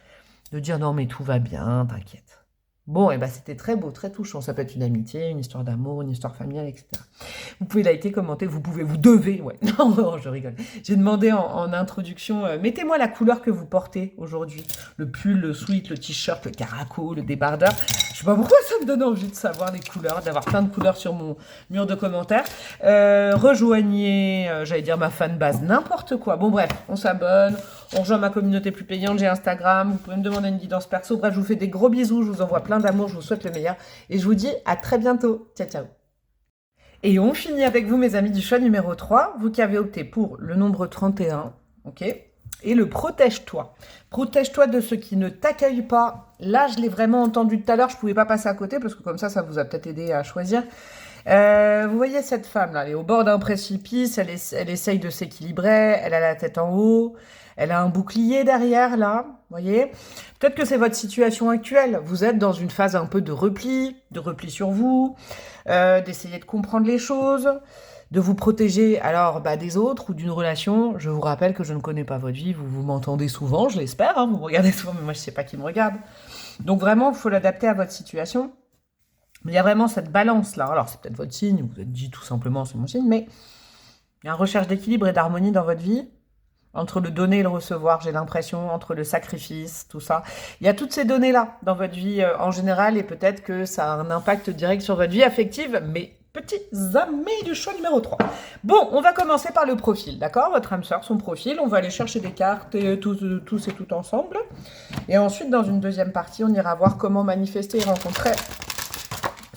de dire non, mais tout va bien, t'inquiète. Bon, et c'était très beau, très touchant. Ça peut être une amitié, une histoire d'amour, une histoire familiale, etc. Vous pouvez liker, commenter, vous devez, ouais. Non, je rigole. J'ai demandé en introduction, mettez-moi la couleur que vous portez aujourd'hui. Le pull, le sweat, le t-shirt, le caraco, le débardeur. Je sais pas pourquoi ça me donne envie de savoir les couleurs, d'avoir plein de couleurs sur mon mur de commentaires. Rejoignez, j'allais dire ma fanbase, n'importe quoi. Bon, bref, on s'abonne. On rejoint ma communauté plus payante, j'ai Instagram, vous pouvez me demander une guidance perso. Bref, je vous fais des gros bisous, je vous envoie plein d'amour, je vous souhaite le meilleur. Et je vous dis à très bientôt. Ciao, ciao. Et on finit avec vous, mes amis du choix numéro 3, vous qui avez opté pour le nombre 31, ok, et le protège-toi. Protège-toi de ceux qui ne t'accueillent pas. Là, je l'ai vraiment entendu tout à l'heure, je ne pouvais pas passer à côté, parce que comme ça vous a peut-être aidé à choisir. Vous voyez cette femme-là, elle est au bord d'un précipice, elle essaye de s'équilibrer, elle a la tête en haut, elle a un bouclier derrière, là, vous voyez. Peut-être que c'est votre situation actuelle, vous êtes dans une phase un peu de repli sur vous, d'essayer de comprendre les choses, de vous protéger alors des autres ou d'une relation. Je vous rappelle que je ne connais pas votre vie, vous m'entendez souvent, je l'espère, vous me regardez souvent, mais moi je ne sais pas qui me regarde. Donc vraiment, il faut l'adapter à votre situation. Mais il y a vraiment cette balance-là. Alors, c'est peut-être votre signe, vous vous êtes dit tout simplement, c'est mon signe, mais il y a une recherche d'équilibre et d'harmonie dans votre vie, entre le donner et le recevoir, j'ai l'impression, entre le sacrifice, tout ça. Il y a toutes ces données-là dans votre vie en général, et peut-être que ça a un impact direct sur votre vie affective, mais petits amis du choix numéro 3. Bon, on va commencer par le profil, d'accord? Votre âme sœur, son profil, on va aller chercher des cartes, et tous et tout ensemble. Et ensuite, dans une deuxième partie, on ira voir comment manifester et rencontrer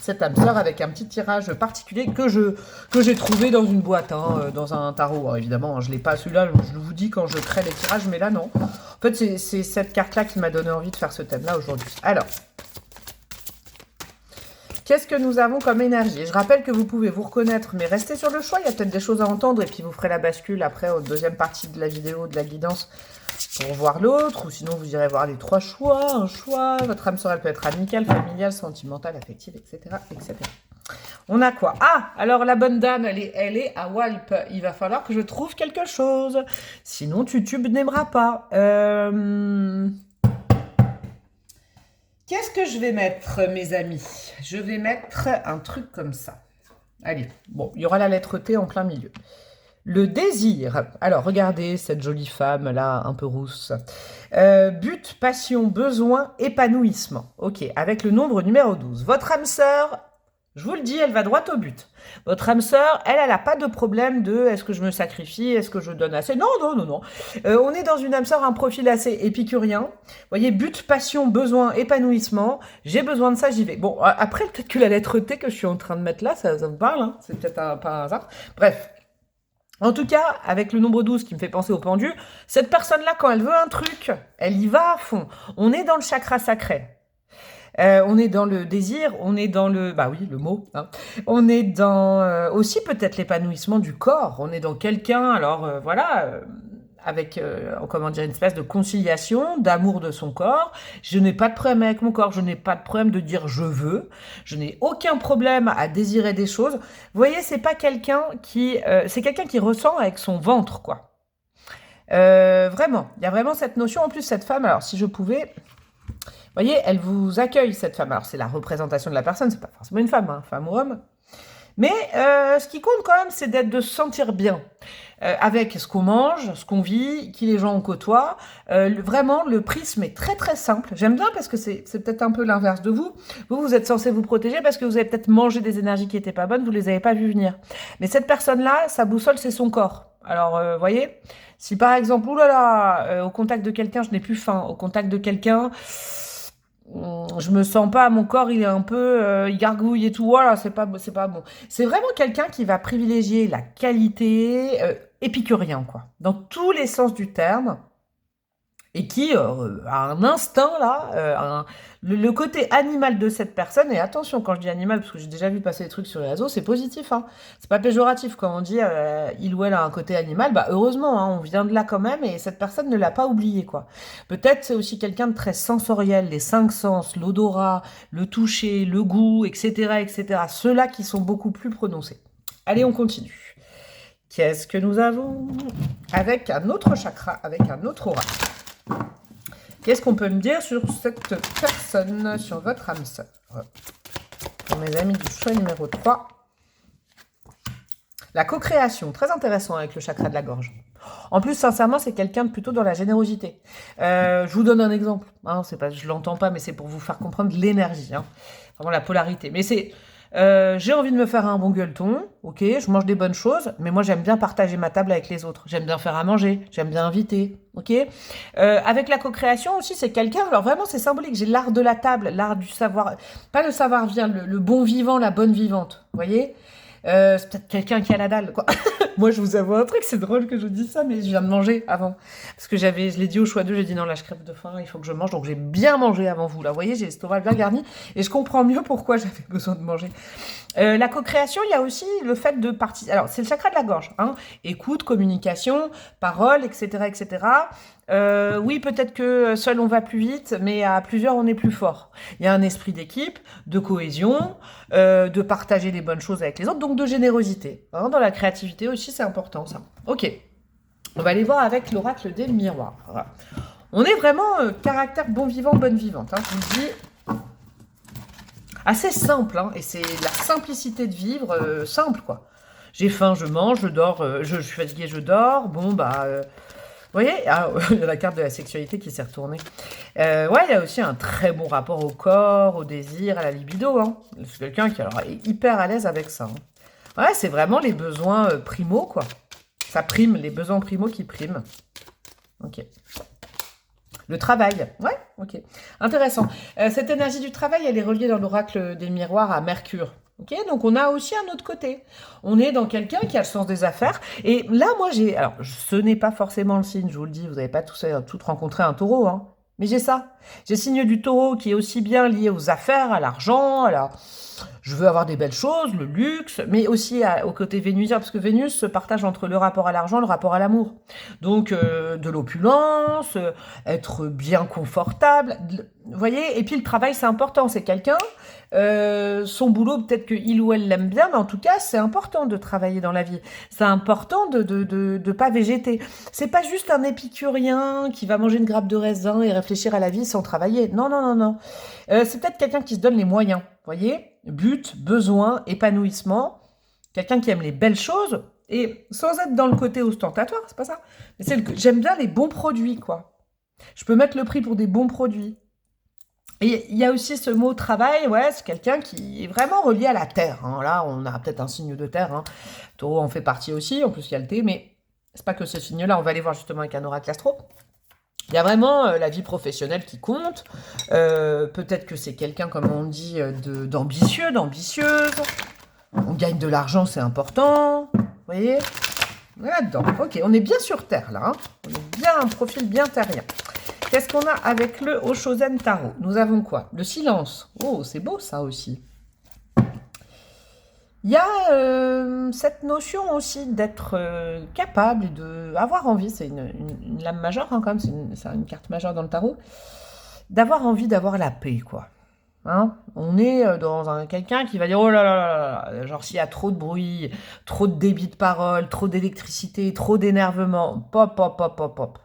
cette âme sœur avec un petit tirage particulier que j'ai trouvé dans une boîte, dans un tarot. Alors, évidemment, je ne l'ai pas celui-là, je vous dis quand je crée les tirages, mais là non. En fait, c'est cette carte-là qui m'a donné envie de faire ce thème-là aujourd'hui. Alors, qu'est-ce que nous avons comme énergie? Je rappelle que vous pouvez vous reconnaître, mais restez sur le choix. Il y a peut-être des choses à entendre, et puis vous ferez la bascule après, aux deuxième partie de la vidéo, de la guidance, pour voir l'autre, ou sinon vous irez voir les 3 choix, un choix, votre âme sœur, elle peut être amicale, familiale, sentimentale, affective, etc., etc. On a quoi? Ah, alors la bonne dame, elle est à Walp. Il va falloir que je trouve quelque chose. Sinon, YouTube n'aimera pas. Qu'est-ce que je vais mettre, mes amis? Je vais mettre un truc comme ça. Allez, bon, il y aura la lettre T en plein milieu. Le désir. Alors, regardez cette jolie femme-là, un peu rousse. But, passion, besoin, épanouissement. Ok, avec le nombre numéro 12. Votre âme sœur, je vous le dis, elle va droit au but. Votre âme sœur, elle n'a pas de problème de est-ce que je me sacrifie, est-ce que je donne assez. Non, non, non, non. On est dans une âme sœur, un profil assez épicurien. Vous voyez, but, passion, besoin, épanouissement. J'ai besoin de ça, j'y vais. Bon, après, peut-être que la lettre T que je suis en train de mettre là, ça vous parle, c'est peut-être pas un hasard. Bref. En tout cas, avec le nombre 12 qui me fait penser au pendu, cette personne-là, quand elle veut un truc, elle y va à fond. On est dans le chakra sacré. On est dans le désir, on est dans le... Bah oui, le mot. On est dans aussi peut-être l'épanouissement du corps. On est dans quelqu'un, alors voilà... avec, comment dire, une espèce de conciliation, d'amour de son corps. Je n'ai pas de problème avec mon corps, je n'ai pas de problème de dire je veux, je n'ai aucun problème à désirer des choses. Vous voyez, c'est pas quelqu'un qui... c'est quelqu'un qui ressent avec son ventre, quoi. Vraiment, il y a vraiment cette notion. En plus, cette femme, alors si je pouvais... Vous voyez, elle vous accueille, cette femme. Alors, c'est la représentation de la personne, c'est pas forcément une femme, femme ou homme. Mais ce qui compte quand même, c'est de se sentir bien. Avec ce qu'on mange, ce qu'on vit, qui les gens on côtoie. Vraiment, le prisme est très très simple. J'aime bien parce que c'est peut-être un peu l'inverse de vous. Vous êtes censé vous protéger parce que vous avez peut-être mangé des énergies qui n'étaient pas bonnes, vous les avez pas vues venir. Mais cette personne-là, sa boussole, c'est son corps. Alors, voyez, si par exemple, oulala, au contact de quelqu'un, je n'ai plus faim, au contact de quelqu'un, je me sens pas, mon corps, il est un peu, il gargouille et tout, voilà, c'est pas bon. C'est vraiment quelqu'un qui va privilégier la qualité, épicurien, quoi, dans tous les sens du terme. Et qui a un instinct là, le côté animal de cette personne, et attention quand je dis animal, parce que j'ai déjà vu passer des trucs sur les réseaux, c'est positif, hein. C'est pas péjoratif quand on dit il ou elle a un côté animal, bah heureusement, hein, on vient de là quand même, et cette personne ne l'a pas oublié, quoi. Peut-être c'est aussi quelqu'un de très sensoriel, les cinq sens, l'odorat, le toucher, le goût, etc., etc. Ceux-là qui sont beaucoup plus prononcés. Allez, on continue. Qu'est-ce que nous avons avec un autre chakra, avec un autre aura? Qu'est-ce qu'on peut me dire sur cette personne, sur votre âme sœur? Pour mes amis du choix numéro 3. La co-création, très intéressant avec le chakra de la gorge. En plus, sincèrement, c'est quelqu'un de plutôt dans la générosité. Je vous donne un exemple. Hein, c'est pas, je l'entends pas, mais c'est pour vous faire comprendre l'énergie. Hein, vraiment la polarité. Mais c'est... j'ai envie de me faire un bon gueuleton, ok, je mange des bonnes choses, mais moi j'aime bien partager ma table avec les autres. J'aime bien faire à manger, j'aime bien inviter, ok. Avec la co-création aussi, c'est quelqu'un, alors vraiment c'est symbolique, j'ai l'art de la table, l'art du savoir, pas le savoir-vivre, le bon vivant, la bonne vivante, vous voyez. C'est peut-être quelqu'un qui a la dalle, quoi. Moi, je vous avoue un truc, c'est drôle que je vous dise ça, mais je viens de manger avant. Parce que je l'ai dit au choix 2, j'ai dit non, là, je crève de faim, il faut que je mange. Donc, j'ai bien mangé avant vous, là. Vous voyez, j'ai l'estomac bien garni. Et je comprends mieux pourquoi j'avais besoin de manger. La co-création, il y a aussi le fait de participer. Alors, c'est le chakra de la gorge, hein. Écoute, communication, parole, etc., etc. Oui, peut-être que seul on va plus vite, mais à plusieurs on est plus fort. Il y a un esprit d'équipe, de cohésion, de partager les bonnes choses avec les autres, donc de générosité. Hein, dans la créativité aussi, c'est important ça. Ok, on va aller voir avec l'oracle des miroirs. Voilà. On est vraiment caractère bon vivant, bonne vivante. Hein, je vous le dis. Assez simple, hein, et c'est la simplicité de vivre, simple quoi. J'ai faim, je mange, je dors, je suis fatiguée, je dors. Bon bah... vous voyez, ah, il y a la carte de la sexualité qui s'est retournée. Ouais, il y a aussi un très bon rapport au corps, au désir, à la libido. Hein. C'est quelqu'un qui alors, est hyper à l'aise avec ça. Hein. Ouais, c'est vraiment les besoins primaux, quoi. Ça prime, les besoins primaux qui priment. Ok. Le travail, ouais, ok. Intéressant. Cette énergie du travail, elle est reliée dans l'oracle des miroirs à Mercure. Ok, donc on a aussi un autre côté. On est dans quelqu'un qui a le sens des affaires. Et là, moi, alors, ce n'est pas forcément le signe, je vous le dis, vous n'avez pas tous rencontré un taureau, hein. Mais j'ai ça. J'ai le signe du taureau qui est aussi bien lié aux affaires, à l'argent, je veux avoir des belles choses, le luxe, mais aussi au côté vénusien, parce que Vénus se partage entre le rapport à l'argent et le rapport à l'amour. Donc, de l'opulence, être bien confortable, vous voyez, et puis le travail, c'est important, c'est quelqu'un, son boulot, peut-être qu'il ou elle l'aime bien, mais en tout cas, c'est important de travailler dans la vie. C'est important de pas végéter. C'est pas juste un épicurien qui va manger une grappe de raisin et réfléchir à la vie sans travailler. Non, non, non, non. C'est peut-être quelqu'un qui se donne les moyens, vous voyez, but, besoin, épanouissement. Quelqu'un qui aime les belles choses et sans être dans le côté ostentatoire, c'est pas ça. Mais j'aime bien les bons produits, quoi. Je peux mettre le prix pour des bons produits. Et il y a aussi ce mot travail, ouais, c'est quelqu'un qui est vraiment relié à la terre. Hein. Là, on a peut-être un signe de terre. Hein. Taureau en fait partie aussi, en plus il y a le thé, mais c'est pas que ce signe-là, on va aller voir justement avec un oracle astro. Il y a vraiment la vie professionnelle qui compte. Peut-être que c'est quelqu'un, comme on dit, d'ambitieux, d'ambitieuse. On gagne de l'argent, c'est important. Vous voyez? Là-dedans. Ok, on est bien sur Terre, là. Hein. On est bien un profil bien terrien. Qu'est-ce qu'on a avec le Oshozen Tarot? Nous avons quoi? Le silence. Oh, c'est beau, ça aussi. Il y a cette notion aussi d'être capable et d'avoir envie, c'est une lame majeure hein, quand même, c'est une carte majeure dans le tarot, d'avoir envie d'avoir la paix, quoi. Hein, on est dans quelqu'un qui va dire oh là là là là, genre s'il y a trop de bruit, trop de débit de parole, trop d'électricité, trop d'énervement, pop, pop, pop, pop, pop.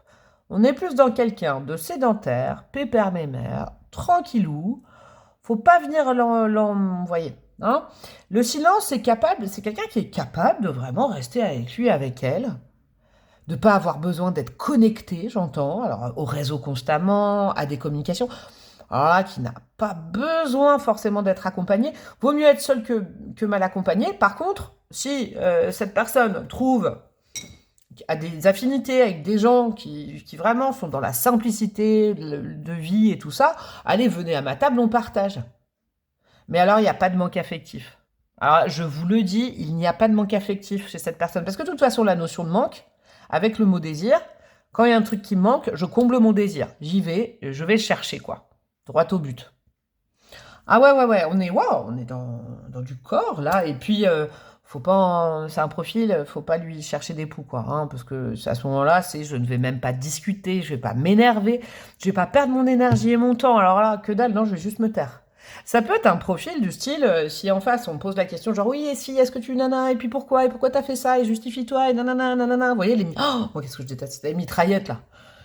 On est plus dans quelqu'un de sédentaire, pépère mémère, tranquillou, faut pas venir voyez. Hein, le silence, c'est quelqu'un qui est capable de vraiment rester avec lui, avec elle, de pas avoir besoin d'être connecté, j'entends, alors au réseau constamment, à des communications, alors là, qui n'a pas besoin forcément d'être accompagné. Vaut mieux être seul que mal accompagné. Par contre, si cette personne trouve a des affinités avec des gens qui vraiment sont dans la simplicité de vie et tout ça, allez, venez à ma table, on partage. Mais alors, il n'y a pas de manque affectif. Alors, je vous le dis, il n'y a pas de manque affectif chez cette personne. Parce que de toute façon, la notion de manque, avec le mot désir, quand il y a un truc qui me manque, je comble mon désir. J'y vais, je vais le chercher, quoi. Droit au but. Ah ouais, on est dans du corps, là. Et puis, faut pas, c'est un profil, faut pas lui chercher des poux, quoi. Hein, parce que à ce moment-là, je ne vais même pas discuter, je vais pas m'énerver, je vais pas perdre mon énergie et mon temps. Alors là, que dalle, non, je vais juste me taire. Ça peut être un profil du style, si en face on me pose la question genre oui, et si, est-ce que tu nana, et puis pourquoi t'as fait ça, et justifie-toi, et nanana, nanana. Vous voyez, moi qu'est-ce que je déteste, c'est les mitraillettes là.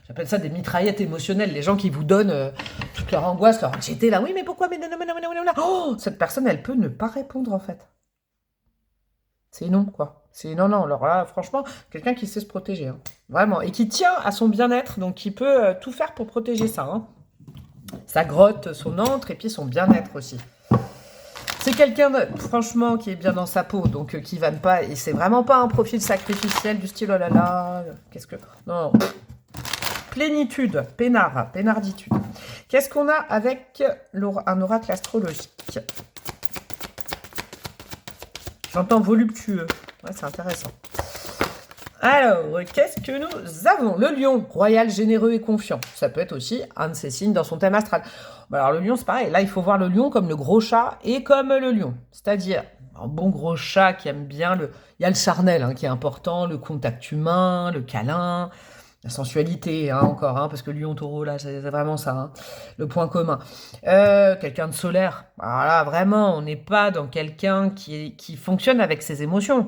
J'appelle ça des mitraillettes émotionnelles, les gens qui vous donnent toute leur angoisse, leur anxiété là. Oui, mais pourquoi, mais nanana, cette personne, elle peut ne pas répondre en fait. C'est non, quoi. C'est non. Alors là, franchement, quelqu'un qui sait se protéger, hein. Vraiment, et qui tient à son bien-être, donc qui peut tout faire pour protéger ça, hein. Sa grotte, son antre et puis son bien-être aussi. C'est quelqu'un, franchement, qui est bien dans sa peau, donc qui vanne pas. Et c'est vraiment pas un profil sacrificiel du style oh là là, qu'est-ce que. Non. Plénitude, peinarditude. Qu'est-ce qu'on a avec un oracle astrologique? J'entends voluptueux. Ouais, c'est intéressant. Alors, qu'est-ce que nous avons? Le lion, royal, généreux et confiant. Ça peut être aussi un de ses signes dans son thème astral. Alors, le lion, c'est pareil. Là, il faut voir le lion comme le gros chat et comme le lion. C'est-à-dire, un bon gros chat qui aime bien le... Il y a le charnel hein, qui est important, le contact humain, le câlin, la sensualité, hein, encore, hein, parce que lion, taureau, là, c'est vraiment ça, hein, le point commun. Quelqu'un de solaire. Alors là, vraiment, on n'est pas dans quelqu'un qui fonctionne avec ses émotions.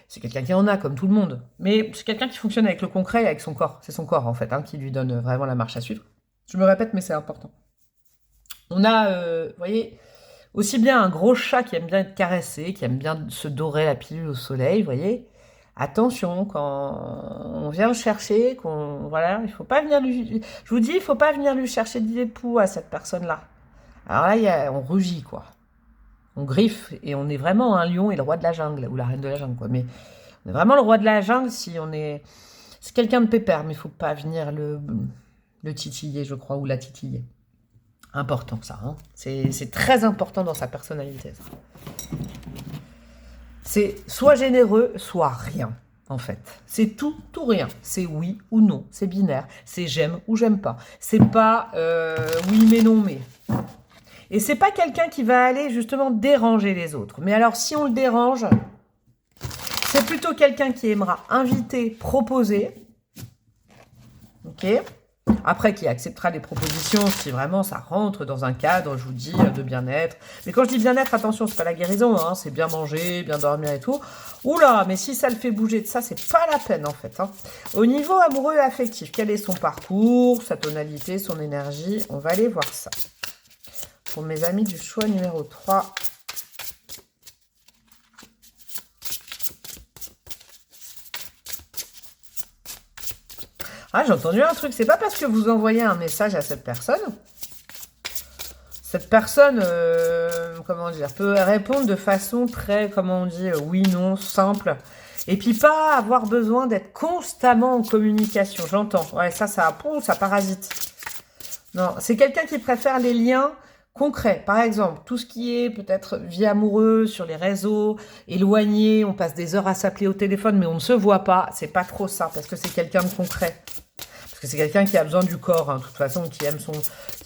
C'est quelqu'un qui en a, comme tout le monde. Mais c'est quelqu'un qui fonctionne avec le concret et avec son corps. C'est son corps, en fait, hein, qui lui donne vraiment la marche à suivre. Je me répète, mais c'est important. On a, vous voyez, aussi bien un gros chat qui aime bien être caressé, qui aime bien se dorer la pilule au soleil, vous voyez. Attention, quand on vient le chercher, voilà, il faut pas venir lui... Je vous dis, il faut pas venir lui chercher des poux à cette personne-là. Alors là, on rugit, quoi. On griffe et on est vraiment un lion et le roi de la jungle, ou la reine de la jungle, quoi. Mais on est vraiment le roi de la jungle si on est... C'est quelqu'un de pépère, mais il faut pas venir le titiller, je crois, ou la titiller. Important, ça. Hein. C'est très important dans sa personnalité, ça. C'est soit généreux, soit rien, en fait. C'est tout rien. C'est oui ou non. C'est binaire. C'est j'aime ou j'aime pas. C'est pas oui mais non mais... Et c'est pas quelqu'un qui va aller justement déranger les autres. Mais alors, si on le dérange, c'est plutôt quelqu'un qui aimera inviter, proposer. Ok. Après, qui acceptera les propositions si vraiment ça rentre dans un cadre, je vous dis, de bien-être. Mais quand je dis bien-être, attention, c'est pas la guérison, hein, c'est bien manger, bien dormir et tout. Oula, mais si ça le fait bouger de ça, c'est pas la peine en fait. Hein. Au niveau amoureux et affectif, quel est son parcours, sa tonalité, son énergie? On va aller voir ça. Pour mes amis du choix numéro 3. Ah, j'ai entendu un truc. C'est pas parce que vous envoyez un message à cette personne. Cette personne, comment dire, peut répondre de façon très, comment on dit, oui, non, simple. Et puis pas avoir besoin d'être constamment en communication. J'entends. Ouais, ça parasite. Non, c'est quelqu'un qui préfère les liens concret. Par exemple, tout ce qui est peut-être vie amoureuse sur les réseaux, éloigné, on passe des heures à s'appeler au téléphone, mais on ne se voit pas. C'est pas trop ça, parce que c'est quelqu'un de concret. Parce que c'est quelqu'un qui a besoin du corps, hein, de toute façon, qui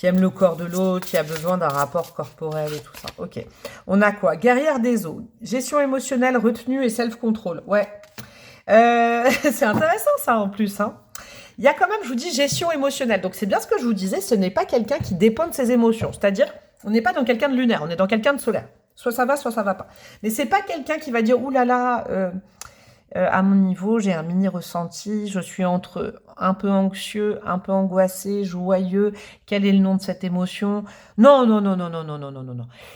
aime le corps de l'autre, qui a besoin d'un rapport corporel et tout ça. Ok. On a quoi? Guerrière des eaux, gestion émotionnelle, retenue et self-control. Ouais. C'est intéressant ça en plus, hein. Il y a quand même, je vous dis, gestion émotionnelle. Donc, c'est bien ce que je vous disais, ce n'est pas quelqu'un qui dépend de ses émotions. C'est-à-dire, on n'est pas dans quelqu'un de lunaire, on est dans quelqu'un de solaire. Soit ça va pas. Mais c'est pas quelqu'un qui va dire, ouh là là, à mon niveau, j'ai un mini ressenti, je suis entre un peu anxieux, un peu angoissé, joyeux. Quel est le nom de cette émotion? Non.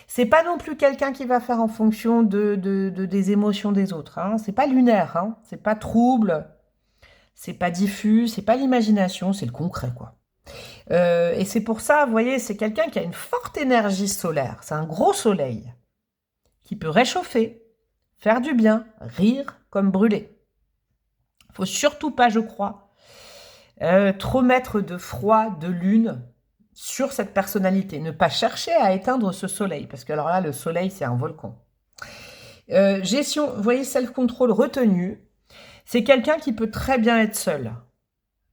C'est pas non plus quelqu'un qui va faire en fonction des émotions des autres. Hein. C'est pas lunaire, hein. C'est pas trouble. C'est pas diffus, c'est pas l'imagination, c'est le concret, quoi. Et c'est pour ça, vous voyez, c'est quelqu'un qui a une forte énergie solaire. C'est un gros soleil qui peut réchauffer, faire du bien, rire comme brûler. Faut surtout pas, je crois, trop mettre de froid, de lune sur cette personnalité. Ne pas chercher à éteindre ce soleil, parce que alors là, le soleil, c'est un volcan. Gestion, vous voyez, self-control retenu, c'est quelqu'un qui peut très bien être seul,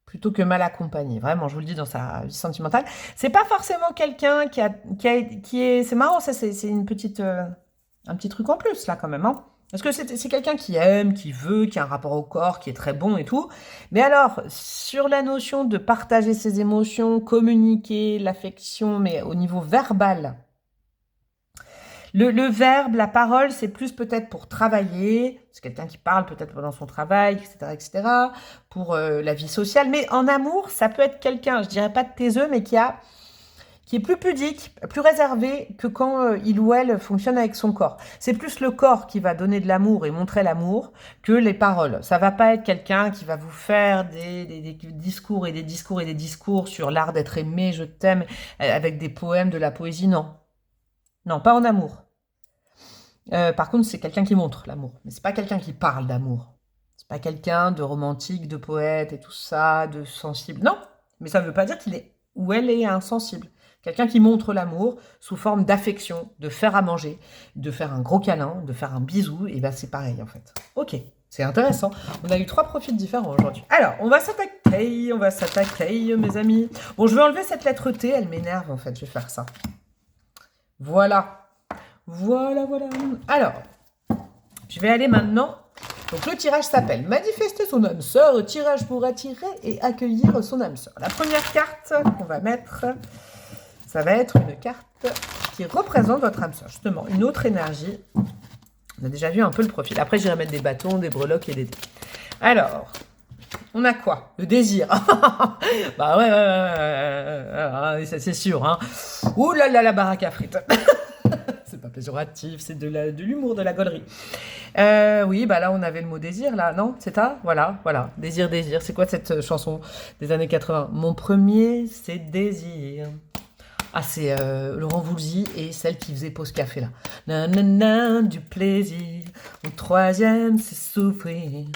plutôt que mal accompagné. Vraiment, je vous le dis, dans sa vie sentimentale. C'est pas forcément quelqu'un qui est... C'est marrant, ça, c'est une petite... un petit truc en plus, là, quand même, hein. Parce que c'est quelqu'un qui aime, qui veut, qui a un rapport au corps, qui est très bon et tout. Mais alors, sur la notion de partager ses émotions, communiquer, l'affection, mais au niveau verbal, le verbe, la parole, c'est plus peut-être pour travailler. C'est quelqu'un qui parle peut-être pendant son travail, etc., etc., pour la vie sociale. Mais en amour, ça peut être quelqu'un, je dirais pas de taiseux, mais qui est plus pudique, plus réservé que quand il ou elle fonctionne avec son corps. C'est plus le corps qui va donner de l'amour et montrer l'amour que les paroles. Ça va pas être quelqu'un qui va vous faire des discours et des discours et des discours sur l'art d'être aimé, je t'aime, avec des poèmes, de la poésie, non. Non, pas en amour. Par contre, c'est quelqu'un qui montre l'amour, mais c'est pas quelqu'un qui parle d'amour. C'est pas quelqu'un de romantique, de poète et tout ça, de sensible. Non, mais ça veut pas dire qu'il est ou elle est insensible. Quelqu'un qui montre l'amour sous forme d'affection, de faire à manger, de faire un gros câlin, de faire un bisou, et ben c'est pareil en fait. Ok, c'est intéressant. On a eu 3 profils différents aujourd'hui. Alors, on va s'attaquer, mes amis. Bon, je vais enlever cette lettre T, elle m'énerve en fait, je vais faire ça. Voilà. Voilà. Alors, je vais aller maintenant. Donc, le tirage s'appelle Manifester son âme sœur, tirage pour attirer et accueillir son âme sœur. La première carte qu'on va mettre, ça va être une carte qui représente votre âme sœur. Justement, une autre énergie. On a déjà vu un peu le profil. Après, j'irai mettre des bâtons, des breloques et des dés. Alors, on a quoi? Le désir. Bah ouais, ça c'est sûr. Hein. Ouh là là, la baraque à frites. C'est pas péjoratif, c'est de l'humour, de la gaulerie. Oui, bah là, on avait le mot désir, là, non? C'est ça? Voilà. Désir. C'est quoi cette chanson des années 80? Mon premier, c'est Désir. Ah, c'est Laurent Voulzy et celle qui faisait pause café, là. Nanana, du plaisir. Mon troisième, c'est souffrir.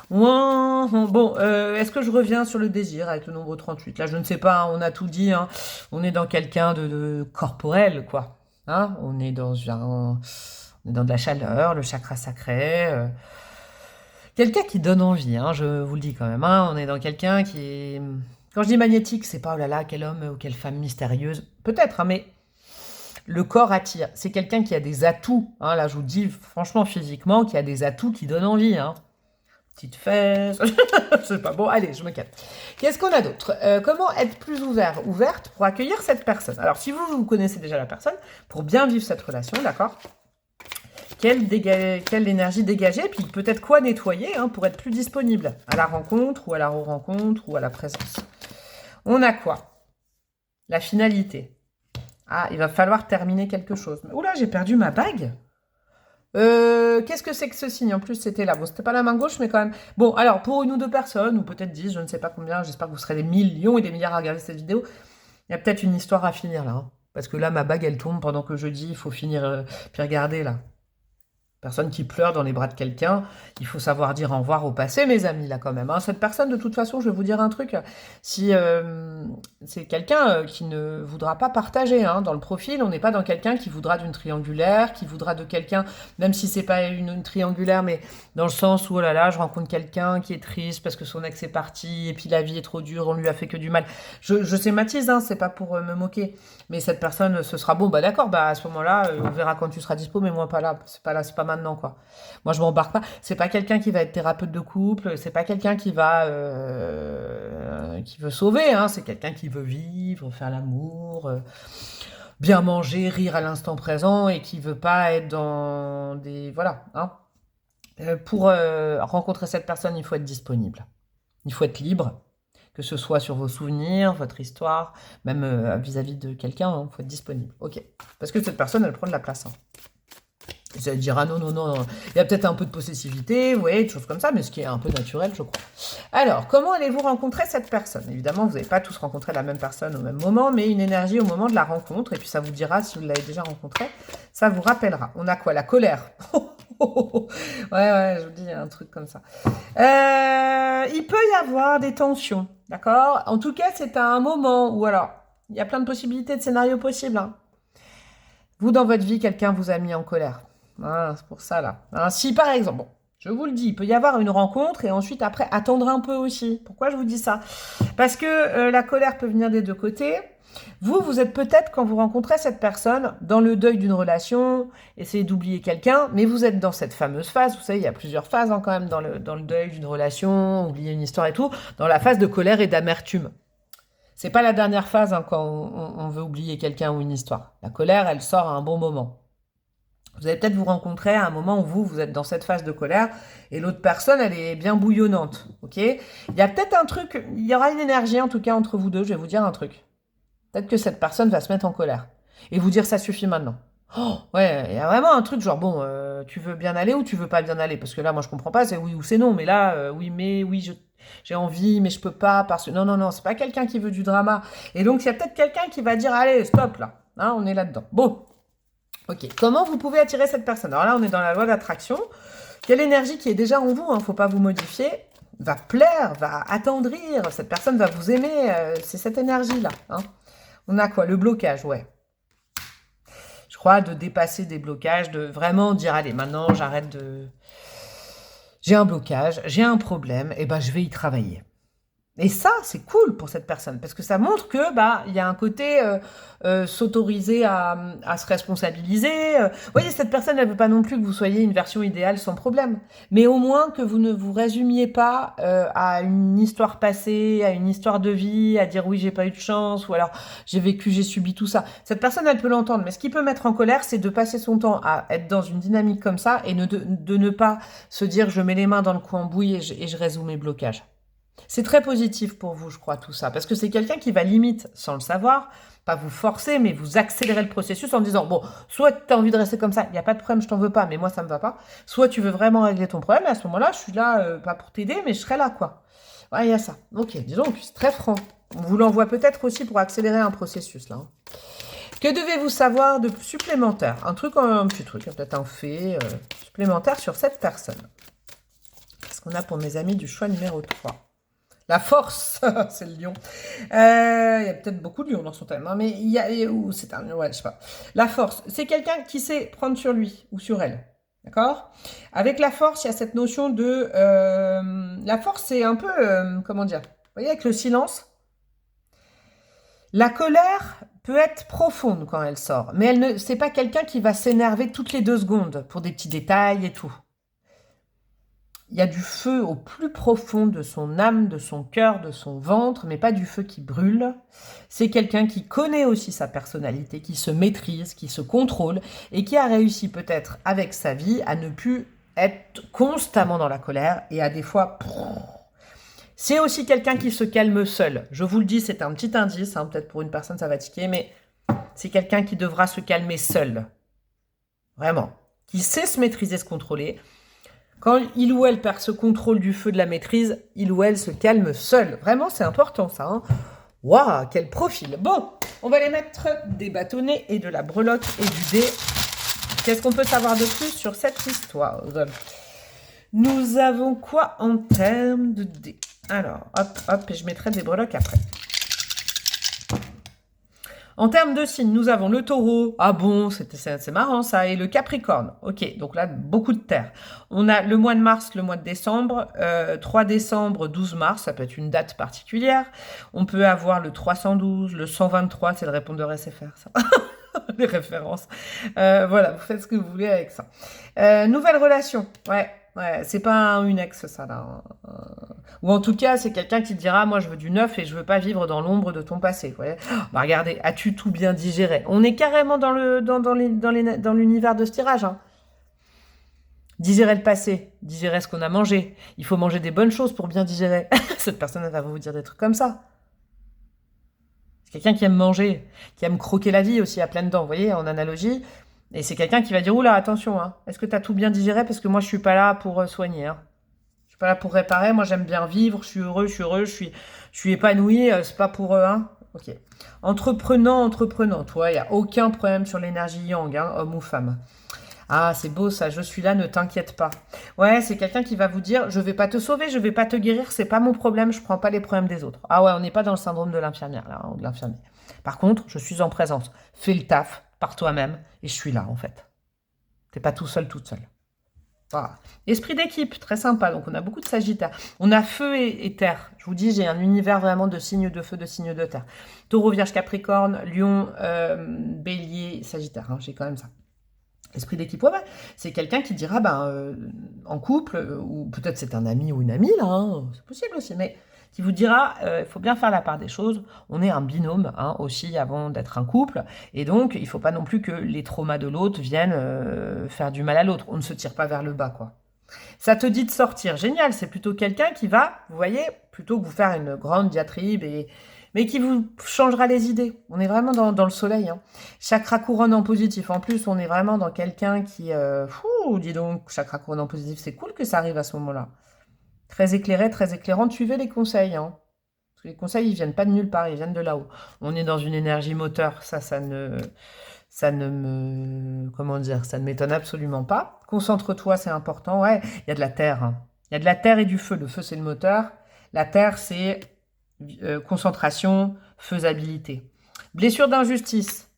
Bon, est-ce que je reviens sur le désir avec le nombre 38? Là, je ne sais pas, hein, on a tout dit. Hein. On est dans quelqu'un de corporel, quoi. Hein, on est dans de la chaleur, le chakra sacré. Quelqu'un qui donne envie, hein, je vous le dis quand même. Hein, on est dans quelqu'un qui est... Quand je dis magnétique, c'est pas, oh là là, quel homme ou quelle femme mystérieuse. Peut-être, hein, mais le corps attire. C'est quelqu'un qui a des atouts. Hein, là, je vous dis franchement, physiquement, qui a des atouts qui donnent envie. Hein. Petite fesse. Je sais pas. Bon, allez, je me calme. Qu'est-ce qu'on a d'autre? Comment être plus ouverte pour accueillir cette personne? Alors, si vous connaissez déjà la personne, pour bien vivre cette relation, d'accord? Quelle énergie dégager, puis peut-être quoi nettoyer hein, pour être plus disponible à la rencontre, ou à la re-rencontre, ou à la présence. On a quoi? La finalité. Ah, il va falloir terminer quelque chose. Oula, j'ai perdu ma bague. Qu'est-ce que c'est que ce signe? En plus, c'était là. Bon, c'était pas la main gauche, mais quand même. Bon, alors, pour 1 ou 2 personnes, ou peut-être 10, je ne sais pas combien, j'espère que vous serez des millions et des milliards à regarder cette vidéo, il y a peut-être une histoire à finir, là. Hein. Parce que là, ma bague, elle tombe pendant que je dis, il faut finir... Puis regardez, là. Personne qui pleure dans les bras de quelqu'un, il faut savoir dire au revoir au passé, mes amis, là, quand même. Hein. Cette personne, de toute façon, je vais vous dire un truc. Si c'est quelqu'un qui ne voudra pas partager hein, dans le profil, on n'est pas dans quelqu'un qui voudra d'une triangulaire, qui voudra de quelqu'un, même si c'est pas une triangulaire, mais dans le sens où, oh là là, je rencontre quelqu'un qui est triste parce que son ex est parti, et puis la vie est trop dure, on lui a fait que du mal. Je schématise, hein, c'est pas pour me moquer, mais cette personne, ce sera bon, bah d'accord, bah à ce moment-là, on verra quand tu seras dispo, mais moi pas là, c'est pas maintenant, quoi. Moi, je m'embarque pas. C'est pas quelqu'un qui va être thérapeute de couple. C'est pas quelqu'un qui va qui veut sauver. Hein. C'est quelqu'un qui veut vivre, faire l'amour, bien manger, rire à l'instant présent et qui veut pas être dans des voilà. Hein. Pour rencontrer cette personne, il faut être disponible. Il faut être libre, que ce soit sur vos souvenirs, votre histoire, même vis-à-vis de quelqu'un. Il faut être disponible. Ok. Parce que cette personne, elle prend de la place. Hein. Vous allez dire, ah non, non, non, il y a peut-être un peu de possessivité, vous voyez, des choses comme ça, mais ce qui est un peu naturel, je crois. Alors, comment allez-vous rencontrer cette personne? Évidemment, vous n'avez pas tous rencontré la même personne au même moment, mais une énergie au moment de la rencontre, et puis ça vous dira si vous l'avez déjà rencontrée, ça vous rappellera. On a quoi? La colère. Ouais, je vous dis un truc comme ça. Il peut y avoir des tensions, d'accord? En tout cas, c'est à un moment où, alors, il y a plein de possibilités de scénarios possibles, hein. Vous, dans votre vie, quelqu'un vous a mis en colère. Ah, c'est pour ça, là. Hein, si, par exemple, bon, je vous le dis, il peut y avoir une rencontre et ensuite, après, attendre un peu aussi. Pourquoi je vous dis ça? Parce que la colère peut venir des deux côtés. Vous êtes peut-être, quand vous rencontrez cette personne, dans le deuil d'une relation, essayez d'oublier quelqu'un, mais vous êtes dans cette fameuse phase, vous savez, il y a plusieurs phases quand même dans le deuil d'une relation, oublier une histoire et tout, dans la phase de colère et d'amertume. C'est pas la dernière phase quand on veut oublier quelqu'un ou une histoire. La colère, elle sort à un bon moment. Vous allez peut-être vous rencontrer à un moment où vous êtes dans cette phase de colère et l'autre personne, elle est bien bouillonnante. Ok? Il y a peut-être un truc, il y aura une énergie en tout cas entre vous deux, je vais vous dire un truc. Peut-être que cette personne va se mettre en colère et vous dire ça suffit maintenant. Oh, ouais, il y a vraiment un truc genre, bon, tu veux bien aller ou tu veux pas bien aller? Parce que là, moi, je comprends pas, c'est oui ou c'est non. Mais là, oui, j'ai envie, mais je peux pas parce que... Non, non, non, c'est pas quelqu'un qui veut du drama. Et donc, il y a peut-être quelqu'un qui va dire, allez, stop, là. Hein, on est là-dedans. Bon, ok. Comment vous pouvez attirer cette personne? Alors là, on est dans la loi d'attraction. Quelle énergie qui est déjà en vous, hein, faut pas vous modifier, va plaire, va attendrir. Cette personne va vous aimer. C'est cette énergie-là. Hein. On a quoi? Le blocage, ouais. Je crois de dépasser des blocages, de vraiment dire, allez, maintenant, j'arrête de... J'ai un blocage, j'ai un problème, et ben je vais y travailler. Et ça, c'est cool pour cette personne, parce que ça montre que il y a un côté s'autoriser à se responsabiliser. Vous voyez, cette personne, elle veut pas non plus que vous soyez une version idéale sans problème, mais au moins que vous ne vous résumiez pas à une histoire passée, à une histoire de vie, à dire oui, j'ai pas eu de chance, ou alors j'ai vécu, j'ai subi tout ça. Cette personne, elle peut l'entendre, mais ce qui peut mettre en colère, c'est de passer son temps à être dans une dynamique comme ça et de ne pas se dire je mets les mains dans le cambouis et je résous mes blocages. C'est très positif pour vous, je crois, tout ça. Parce que c'est quelqu'un qui va limite, sans le savoir, pas vous forcer, mais vous accélérer le processus en disant, bon, soit tu as envie de rester comme ça, il n'y a pas de problème, je t'en veux pas, mais moi, ça me va pas. Soit tu veux vraiment régler ton problème, et à ce moment-là, je suis là, pas pour t'aider, mais je serai là, quoi. Ouais, il y a ça. Ok, disons que c'est très franc. On vous l'envoie peut-être aussi pour accélérer un processus, là. Hein. Que devez-vous savoir de supplémentaire? Un petit truc, peut-être un fait supplémentaire sur cette personne. Qu'est-ce qu'on a pour mes amis du choix numéro 3? La force, c'est le lion. Il y a peut-être beaucoup de lions dans son thème, hein, mais il y a... c'est un lion, ouais, je sais pas. La force, c'est quelqu'un qui sait prendre sur lui ou sur elle. D'accord? Avec la force, il y a cette notion de... la force, c'est un peu... comment dire? Vous voyez, avec le silence, la colère peut être profonde quand elle sort, mais c'est pas quelqu'un qui va s'énerver toutes les 2 secondes pour des petits détails et tout. Il y a du feu au plus profond de son âme, de son cœur, de son ventre, mais pas du feu qui brûle. C'est quelqu'un qui connaît aussi sa personnalité, qui se maîtrise, qui se contrôle et qui a réussi peut-être avec sa vie à ne plus être constamment dans la colère et à des fois... C'est aussi quelqu'un qui se calme seul. Je vous le dis, c'est un petit indice, hein, peut-être pour une personne ça va tiquer, mais c'est quelqu'un qui devra se calmer seul. Vraiment. Qui sait se maîtriser, se contrôler. Quand il ou elle perd ce contrôle du feu de la maîtrise, il ou elle se calme seul. Vraiment, c'est important ça. Hein. Waouh, quel profil. Bon, on va les mettre des bâtonnets et de la breloque et du dé. Qu'est-ce qu'on peut savoir de plus sur cette histoire? Nous avons quoi en termes de dé? Alors, hop, et je mettrai des breloques après. En termes de signes, nous avons le taureau. Ah bon, c'est marrant ça. Et le capricorne. Ok, donc là, beaucoup de terre. On a le mois de mars, le mois de décembre. 3 décembre, 12 mars, ça peut être une date particulière. On peut avoir le 312, le 123, c'est le répondeur SFR, ça. Les références. Voilà, vous faites ce que vous voulez avec ça. Nouvelle relation. Ouais, c'est pas une ex, ça, là. Ou en tout cas, c'est quelqu'un qui te dira, moi, je veux du neuf et je veux pas vivre dans l'ombre de ton passé. Vous voyez, regardez, as-tu tout bien digéré? On est carrément dans l'univers de ce tirage. Hein. Digérer le passé, digérer ce qu'on a mangé. Il faut manger des bonnes choses pour bien digérer. Cette personne, elle va vous dire des trucs comme ça. C'est quelqu'un qui aime manger, qui aime croquer la vie aussi à pleines dents. Vous voyez, en analogie, Et c'est quelqu'un qui va dire, oula, attention, hein, est-ce que tu as tout bien digéré? Parce que moi, je suis pas là pour soigner. Hein. Je suis pas là pour réparer. Moi, j'aime bien vivre. Je suis épanoui. C'est pas pour eux. Hein. Ok. Entreprenante. Ouais, il n'y a aucun problème sur l'énergie yang, hein, homme ou femme. Ah, c'est beau ça. Je suis là, ne t'inquiète pas. Ouais, c'est quelqu'un qui va vous dire, je vais pas te sauver, je vais pas te guérir, c'est pas mon problème, je prends pas les problèmes des autres. Ah ouais, on n'est pas dans le syndrome de l'infirmière là, hein, ou de l'infirmier. Par contre, je suis en présence. Fais le taf par toi-même et je suis là en fait. T'es pas tout seul, toute seule. Voilà. Esprit d'équipe, très sympa. Donc, on a beaucoup de Sagittaire. On a feu et terre. Je vous dis, j'ai un univers vraiment de signes de feu, de signes de terre. Taureau, Vierge, Capricorne, Lion, Bélier, Sagittaire. Hein, j'ai quand même ça. Esprit d'équipe, ouais, c'est quelqu'un qui dira, en couple, ou peut-être c'est un ami ou une amie, là, hein, c'est possible aussi, mais qui vous dira, il faut bien faire la part des choses, on est un binôme, hein, aussi, avant d'être un couple, et donc, il ne faut pas non plus que les traumas de l'autre viennent faire du mal à l'autre, on ne se tire pas vers le bas, quoi. Ça te dit de sortir, génial, c'est plutôt quelqu'un qui va, vous voyez, plutôt que vous faire une grande diatribe mais qui vous changera les idées. On est vraiment dans le soleil. Hein. Chakra couronne en positif. En plus, on est vraiment dans quelqu'un qui... dis donc, chakra couronne en positif, c'est cool que ça arrive à ce moment-là. Très éclairé, très éclairante. Suivez les conseils. Hein. Parce que les conseils, ils viennent pas de nulle part, ils viennent de là-haut. On est dans une énergie moteur. Ça ne me... Comment dire? Ça ne m'étonne absolument pas. Concentre-toi, c'est important. Ouais, il y a de la terre. Hein. Il y a de la terre et du feu. Le feu, c'est le moteur. La terre, c'est... concentration, faisabilité. Blessure d'injustice.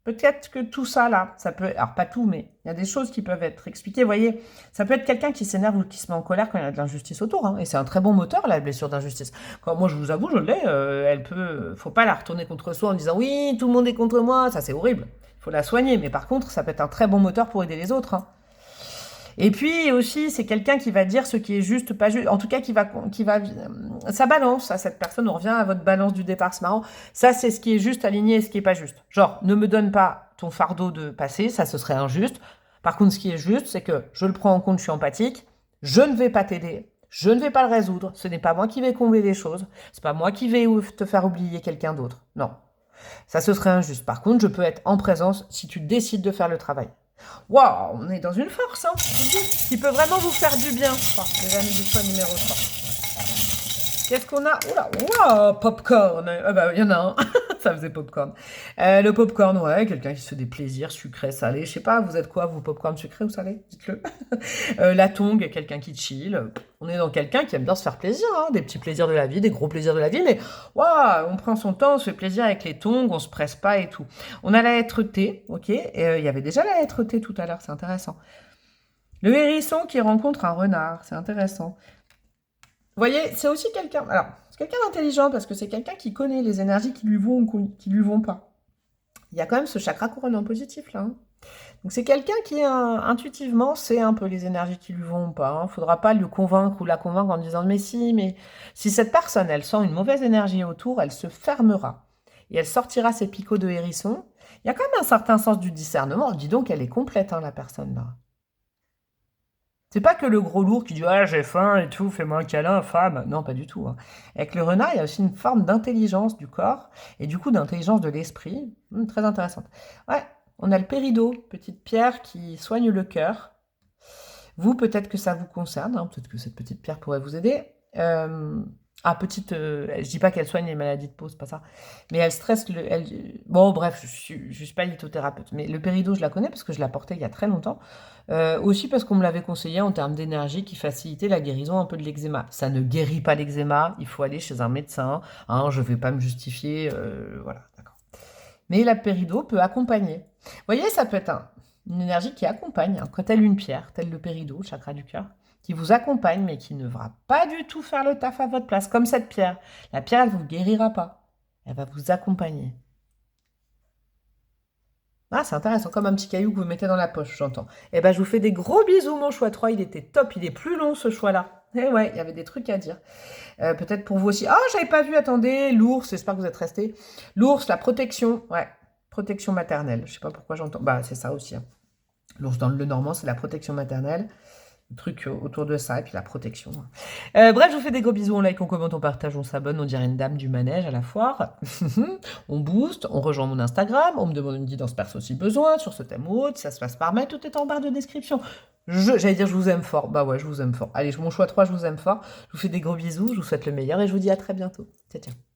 Peut-être que tout ça là, ça peut, alors pas tout, mais il y a des choses qui peuvent être expliquées. Vous voyez, ça peut être quelqu'un qui s'énerve ou qui se met en colère quand il y a de l'injustice autour. Hein, et c'est un très bon moteur, la blessure d'injustice. Quand moi, je vous avoue, je l'ai. Elle peut, faut pas la retourner contre soi en disant oui, tout le monde est contre moi. Ça, c'est horrible. Il faut la soigner. Mais par contre, ça peut être un très bon moteur pour aider les autres. Hein. Et puis aussi, c'est quelqu'un qui va dire ce qui est juste, pas juste. En tout cas, ça balance à cette personne. On revient à votre balance du départ, c'est marrant. Ça, c'est ce qui est juste aligné et ce qui est pas juste. Genre, ne me donne pas ton fardeau de passé, ça, ce serait injuste. Par contre, ce qui est juste, c'est que je le prends en compte, je suis empathique. Je ne vais pas t'aider. Je ne vais pas le résoudre. Ce n'est pas moi qui vais combler les choses. C'est pas moi qui vais te faire oublier quelqu'un d'autre. Non. Ça, ce serait injuste. Par contre, je peux être en présence si tu décides de faire le travail. Waouh, on est dans une force, hein, qui peut vraiment vous faire du bien. Enfin, les amis du choix numéro 3. Qu'est-ce qu'on a? Oula, waouh, popcorn. Ah bah, il y en a un. Ça faisait popcorn. Le popcorn, ouais, quelqu'un qui se fait des plaisirs sucrés, salés. Je sais pas, vous êtes quoi, vous, popcorn sucré ou salé? Dites-le. La tongue, quelqu'un qui chill. On est dans quelqu'un qui aime bien se faire plaisir, hein, des petits plaisirs de la vie, des gros plaisirs de la vie, mais waouh, on prend son temps, on se fait plaisir avec les tongs, on se presse pas et tout. On a la lettre T, ok, et il y avait déjà la lettre T tout à l'heure, c'est intéressant. Le hérisson qui rencontre un renard, c'est intéressant. Vous voyez, c'est aussi quelqu'un, alors, c'est quelqu'un d'intelligent parce que c'est quelqu'un qui connaît les énergies qui lui vont ou qui lui vont pas. Il y a quand même ce chakra couronne en positif là. Hein. Donc c'est quelqu'un qui intuitivement sait un peu les énergies qui lui vont ou pas. Hein. Faudra pas le convaincre ou la convaincre en disant mais si cette personne elle sent une mauvaise énergie autour, elle se fermera et elle sortira ses picots de hérisson. Il y a quand même un certain sens du discernement. Dis donc elle est complète hein, la personne là. C'est pas que le gros lourd qui dit ah j'ai faim et tout, fais-moi un câlin, femme. Non, pas du tout. Hein. Avec le renard, il y a aussi une forme d'intelligence du corps et du coup d'intelligence de l'esprit, très intéressante. Ouais, on a le péridot, petite pierre qui soigne le cœur. Vous, peut-être que ça vous concerne, hein, peut-être que cette petite pierre pourrait vous aider. Je dis pas qu'elle soigne les maladies de peau, c'est pas ça. Mais elle stresse bon, bref, je suis pas lithothérapeute. Mais le péridot, je la connais parce que je l'ai porté il y a très longtemps. Aussi parce qu'on me l'avait conseillé en termes d'énergie qui facilitait la guérison un peu de l'eczéma. Ça ne guérit pas l'eczéma, il faut aller chez un médecin. Hein, je vais pas me justifier, voilà, d'accord. Mais la péridot peut accompagner. Vous voyez, ça peut être une énergie qui accompagne, hein, telle une pierre, tel le péridot, le chakra du cœur, qui vous accompagne, mais qui ne va pas du tout faire le taf à votre place, comme cette pierre. La pierre, elle ne vous guérira pas. Elle va vous accompagner. Ah, c'est intéressant, comme un petit caillou que vous mettez dans la poche, j'entends. Eh ben, je vous fais des gros bisous, mon choix 3, il était top, il est plus long, ce choix-là. Eh ouais, il y avait des trucs à dire. Peut-être pour vous aussi. Ah, j'avais pas vu, attendez, l'ours, j'espère que vous êtes restés. L'ours, la protection, ouais, protection maternelle. Je sais pas pourquoi j'entends. Bah, c'est ça aussi. Hein. L'ours dans le Normand, c'est la protection maternelle. truc autour de ça, et puis la protection. Bref, je vous fais des gros bisous, on like, on commente, on partage, on s'abonne, on dirait une dame du manège à la foire. On booste, on rejoint mon Instagram, on me demande une guidance perso si besoin, sur ce thème ou autre, ça se passe par mail, tout est en barre de description. J'allais dire je vous aime fort, bah ouais, je vous aime fort. Allez, mon choix 3, je vous aime fort. Je vous fais des gros bisous, je vous souhaite le meilleur et je vous dis à très bientôt. Ciao, ciao.